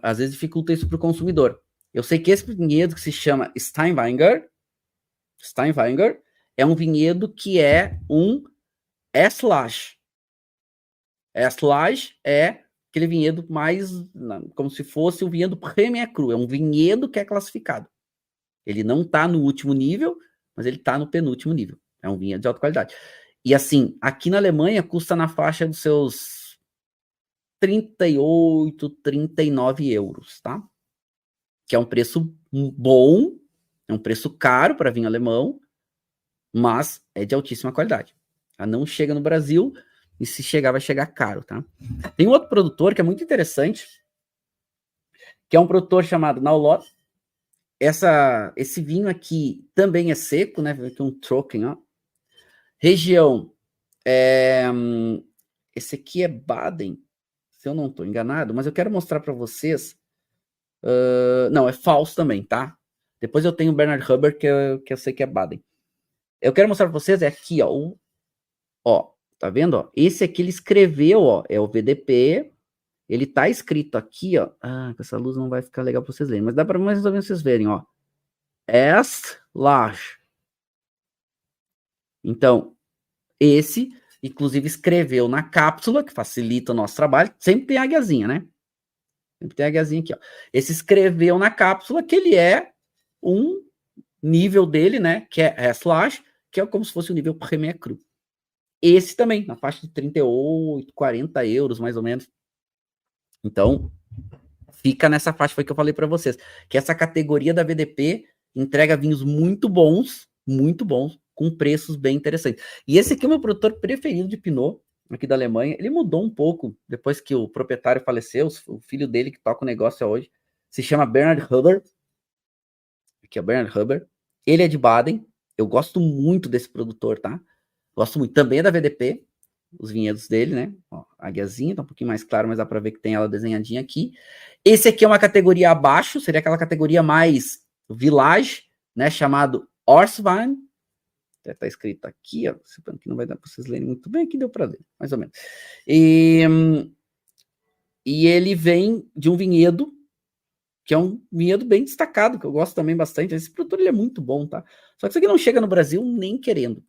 às vezes dificulta isso para o consumidor. Eu sei que esse vinhedo que se chama Steinwenger é um vinhedo que é um Eslage. Eslage é aquele vinhedo mais, como se fosse o vinhedo Premier Cru, é um vinhedo que é classificado. Ele não está no último nível, mas ele está no penúltimo nível. É um vinhedo de alta qualidade. E assim, aqui na Alemanha custa na faixa dos seus 38, 39 euros, tá? Que é um preço bom, é um preço caro para vinho alemão, mas é de altíssima qualidade. Tá? Não chega no Brasil, e se chegar, vai chegar caro, tá? Tem um outro produtor que é muito interessante, que é um produtor chamado Naulot. Esse vinho aqui também é seco, né? Aqui um Trocken, ó. Região, esse aqui é Baden, se eu não estou enganado, mas eu quero mostrar para vocês. Não, é Pfalz também, tá? Depois eu tenho o Bernard Huber, que eu sei que é Baden. Eu quero mostrar para vocês, é aqui, ó. Ó, tá vendo? Ó? Esse aqui ele escreveu, ó, é o VDP. Ele tá escrito aqui, ó. Ah, com essa luz não vai ficar legal para vocês lerem, mas dá para mais ou menos vocês verem, ó. Eslage. Então, esse, inclusive, escreveu na cápsula, que facilita o nosso trabalho. Sempre tem a guiazinha, né? Sempre tem a guiazinha aqui, ó. Esse escreveu na cápsula que ele é um nível dele, né? Que é Eslage, que é como se fosse o nível Premier Cru. Esse também, na faixa de 38, 40 euros, mais ou menos. Então, fica nessa faixa, foi que eu falei para vocês, que essa categoria da VDP entrega vinhos muito bons, com preços bem interessantes. E esse aqui é o meu produtor preferido de Pinot, aqui da Alemanha. Ele mudou um pouco depois que o proprietário faleceu, o filho dele que toca o negócio hoje, se chama Bernard Huber. Aqui é o Bernard Huber. Ele é de Baden. Eu gosto muito desse produtor, tá? Gosto muito. Também é da VDP, os vinhedos dele, né? Ó, a guiazinha tá um pouquinho mais claro, mas dá para ver que tem ela desenhadinha aqui. Esse aqui é uma categoria abaixo, seria aquela categoria mais village, né? Chamado Ortswein. Tá escrito aqui, ó. Que não vai dar para vocês lerem muito bem, aqui deu para ler, mais ou menos. E ele vem de um vinhedo que é um vinhedo bem destacado, que eu gosto também bastante. Esse produtor ele é muito bom, tá? Só que isso aqui não chega no Brasil nem querendo.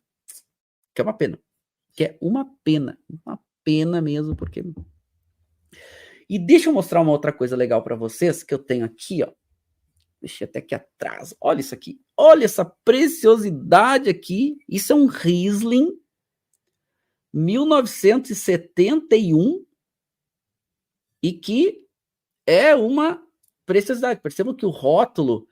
Que é uma pena. Que é uma pena mesmo, porque... E deixa eu mostrar uma outra coisa legal para vocês, que eu tenho aqui, ó. Deixa até aqui atrás. Olha isso aqui. Olha essa preciosidade aqui. Isso é um Riesling 1971 e que é uma preciosidade. Percebam que o rótulo,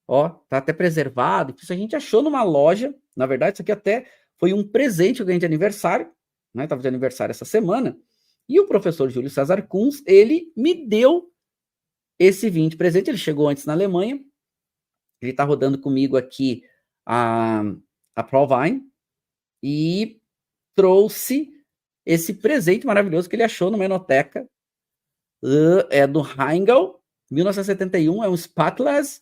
ó, tá até preservado. Isso a gente achou numa loja. Na verdade, isso aqui até foi um presente que eu ganhei de aniversário, né? Tava de aniversário essa semana. E o professor Júlio César Kunz, ele me deu esse vinho de presente. Ele chegou antes na Alemanha. Ele tá rodando comigo aqui a Provine e trouxe esse presente maravilhoso que ele achou numa enoteca. É do Rheingau, 1971, é um Spatless.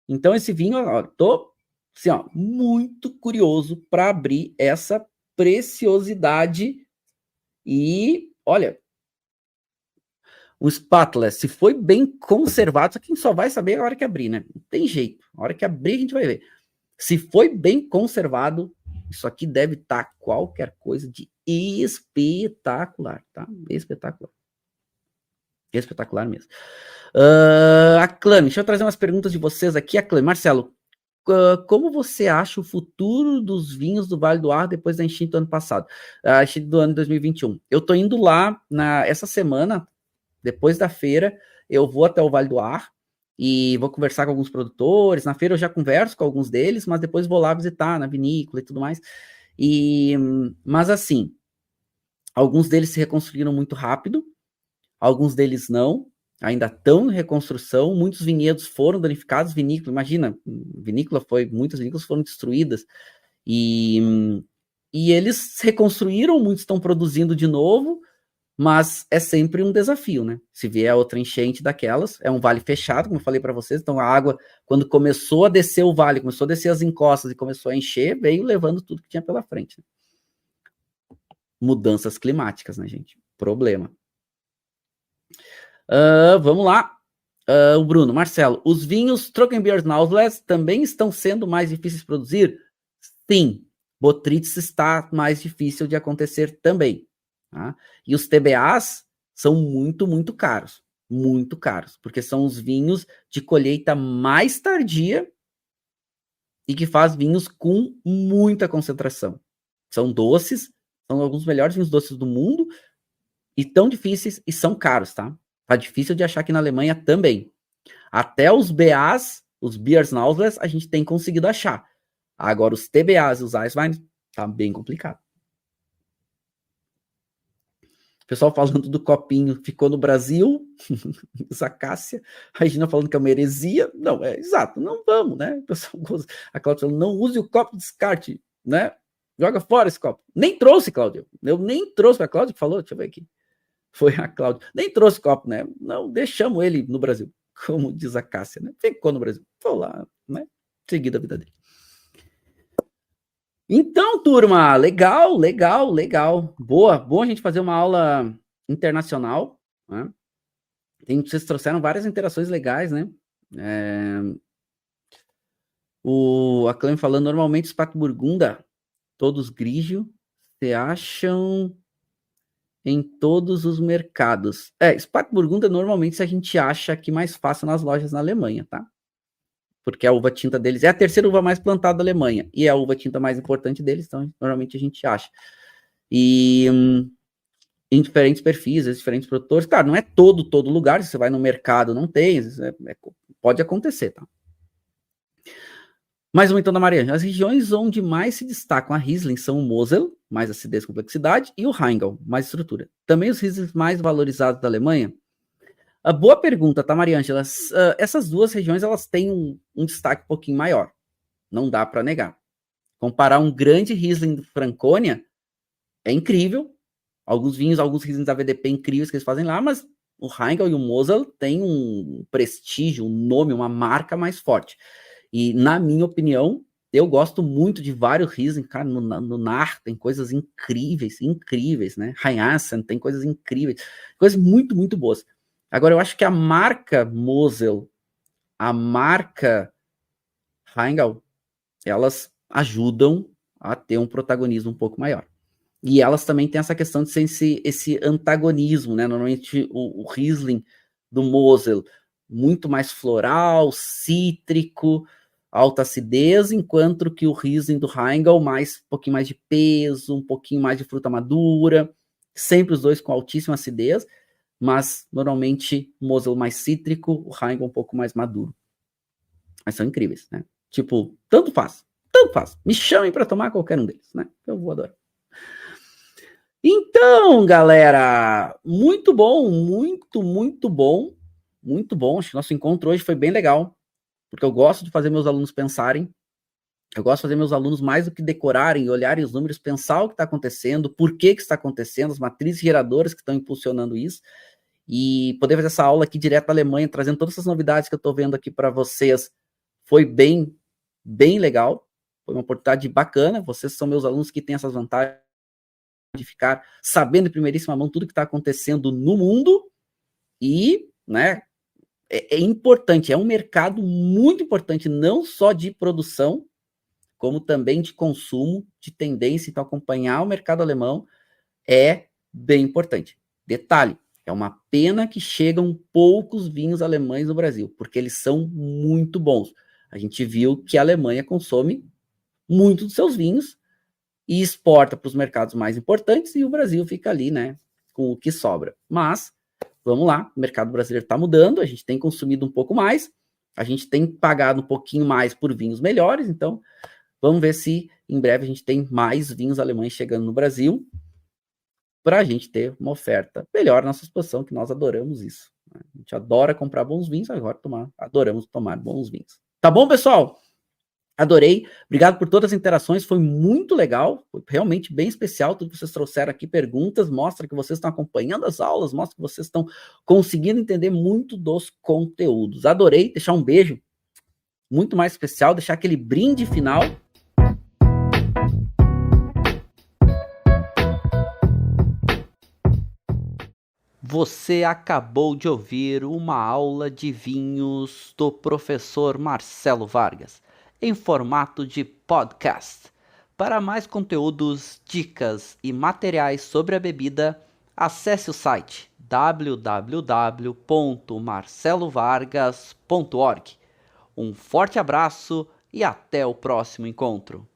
Então esse vinho, ó, tô assim, ó, muito curioso para abrir essa preciosidade. E olha, o Spatless, se foi bem conservado, só quem só vai saber a hora que abrir, né? Não tem jeito. A hora que abrir a gente vai ver. Se foi bem conservado, isso aqui deve estar qualquer coisa de espetacular, tá? Espetacular. Espetacular mesmo. A Clame, deixa eu trazer umas perguntas de vocês aqui. A Clame, Marcelo, como você acha o futuro dos vinhos do Vale do Ar depois da enchente do ano passado? A enchente do ano 2021. Eu tô indo lá essa semana, depois da feira, eu vou até o Vale do Ar e vou conversar com alguns produtores. Na feira eu já converso com alguns deles, mas depois vou lá visitar na vinícola e tudo mais. Mas assim, alguns deles se reconstruíram muito rápido, alguns deles não, ainda estão em reconstrução, muitos vinhedos foram danificados, imagina, muitas vinícolas foram destruídas, e eles reconstruíram, muitos estão produzindo de novo, mas é sempre um desafio, né? Se vier outra enchente daquelas, é um vale fechado, como eu falei para vocês, então a água, quando começou a descer o vale, começou a descer as encostas e começou a encher, veio levando tudo que tinha pela frente. Né? Mudanças climáticas, né, gente? Problema. Vamos lá. O Bruno, Marcelo, os vinhos Trockenbier Nautilus também estão sendo mais difíceis de produzir? Sim, Botrytis está mais difícil de acontecer também. Tá? E os TBAs são muito, muito caros, porque são os vinhos de colheita mais tardia e que faz vinhos com muita concentração. São doces, são alguns dos melhores vinhos doces do mundo e tão difíceis e são caros, tá? Tá difícil de achar aqui na Alemanha também. Até os BAs, os Biersnausles, a gente tem conseguido achar. Agora, os TBAs e os Eiswein, tá bem complicado. O pessoal falando do copinho, ficou no Brasil, Zacácia, a Regina falando que é uma heresia. Não, é exato, não vamos, né? O pessoal, a Cláudia falando, não use o copo, descarte, né? Joga fora esse copo. Nem trouxe, Cláudia. Eu nem trouxe para a Cláudia que falou, deixa eu ver aqui. Foi a Cláudia. Nem trouxe copo, né? Não, deixamos ele no Brasil, como diz a Cássia, né? Ficou no Brasil. Foi lá, né? Seguida a vida dele. Então, turma, legal. Bom a gente fazer uma aula internacional, né? Vocês trouxeram várias interações legais, né? A Clem falando, normalmente os pato burgunda, todos grigio, se acham em todos os mercados. Spath Burgunda normalmente a gente acha aqui mais fácil nas lojas na Alemanha, tá? Porque a uva tinta deles é a terceira uva mais plantada da Alemanha e é a uva tinta mais importante deles, então normalmente a gente acha. E em diferentes perfis, diferentes produtores, claro, não é todo lugar, se você vai no mercado não tem, pode acontecer, tá? Mais uma então da Maria. As regiões onde mais se destacam a Riesling são o Mosel, mais acidez e complexidade, e o Rheingau, mais estrutura. Também os Rieslings mais valorizados da Alemanha? Boa pergunta, tá, Mariângela? Essas duas regiões, elas têm um destaque um pouquinho maior. Não dá para negar. Comparar um grande Riesling de Franconia é incrível. Alguns Rieslings da VDP incríveis que eles fazem lá, mas o Rheingau e o Mosel têm um prestígio, um nome, uma marca mais forte. E, na minha opinião, eu gosto muito de vários Riesling, cara, no Nar tem coisas incríveis, né? Rheinhessen tem coisas incríveis, coisas muito, muito boas. Agora, eu acho que a marca Mosel, a marca Rheingau, elas ajudam a ter um protagonismo um pouco maior. E elas também têm essa questão de ser esse antagonismo, né? Normalmente o Riesling do Mosel, muito mais floral, cítrico, alta acidez, enquanto que o Riesling do Rheingau um pouquinho mais de peso, um pouquinho mais de fruta madura, sempre os dois com altíssima acidez, mas normalmente o Mosel mais cítrico, o Rheingau um pouco mais maduro. Mas são incríveis, né? Tipo, tanto faz. Me chamem para tomar qualquer um deles, né? Eu vou adorar. Então, galera, muito bom. Acho que nosso encontro hoje foi bem legal, porque eu gosto de fazer meus alunos pensarem. Eu gosto de fazer meus alunos mais do que decorarem, olharem os números, pensar o que está acontecendo, por que está acontecendo, as matrizes geradoras que estão impulsionando isso, e poder fazer essa aula aqui direto da Alemanha, trazendo todas essas novidades que eu estou vendo aqui para vocês, foi bem legal, foi uma oportunidade bacana. Vocês são meus alunos que têm essas vantagens de ficar sabendo em primeiríssima mão tudo que está acontecendo no mundo, e, né, é importante, é um mercado muito importante, não só de produção, como também de consumo, de tendência. Então, acompanhar o mercado alemão é bem importante. Detalhe, é uma pena que chegam poucos vinhos alemães no Brasil, porque eles são muito bons. A gente viu que a Alemanha consome muito dos seus vinhos e exporta para os mercados mais importantes, e o Brasil fica ali, né, com o que sobra. Mas, vamos lá, o mercado brasileiro está mudando, a gente tem consumido um pouco mais, a gente tem pagado um pouquinho mais por vinhos melhores, então vamos ver se em breve a gente tem mais vinhos alemães chegando no Brasil, para a gente ter uma oferta melhor na nossa exposição, que nós adoramos isso. Né? A gente adora comprar bons vinhos, agora adoramos tomar bons vinhos. Tá bom, pessoal? Adorei, obrigado por todas as interações, foi muito legal, foi realmente bem especial tudo que vocês trouxeram aqui, perguntas, mostra que vocês estão acompanhando as aulas, mostra que vocês estão conseguindo entender muito dos conteúdos. Adorei, deixar um beijo muito mais especial, deixar aquele brinde final. Você acabou de ouvir uma aula de vinhos do professor Marcelo Vargas, em formato de podcast. Para mais conteúdos, dicas e materiais sobre a bebida, acesse o site www.marcelovargas.org. Um forte abraço e até o próximo encontro.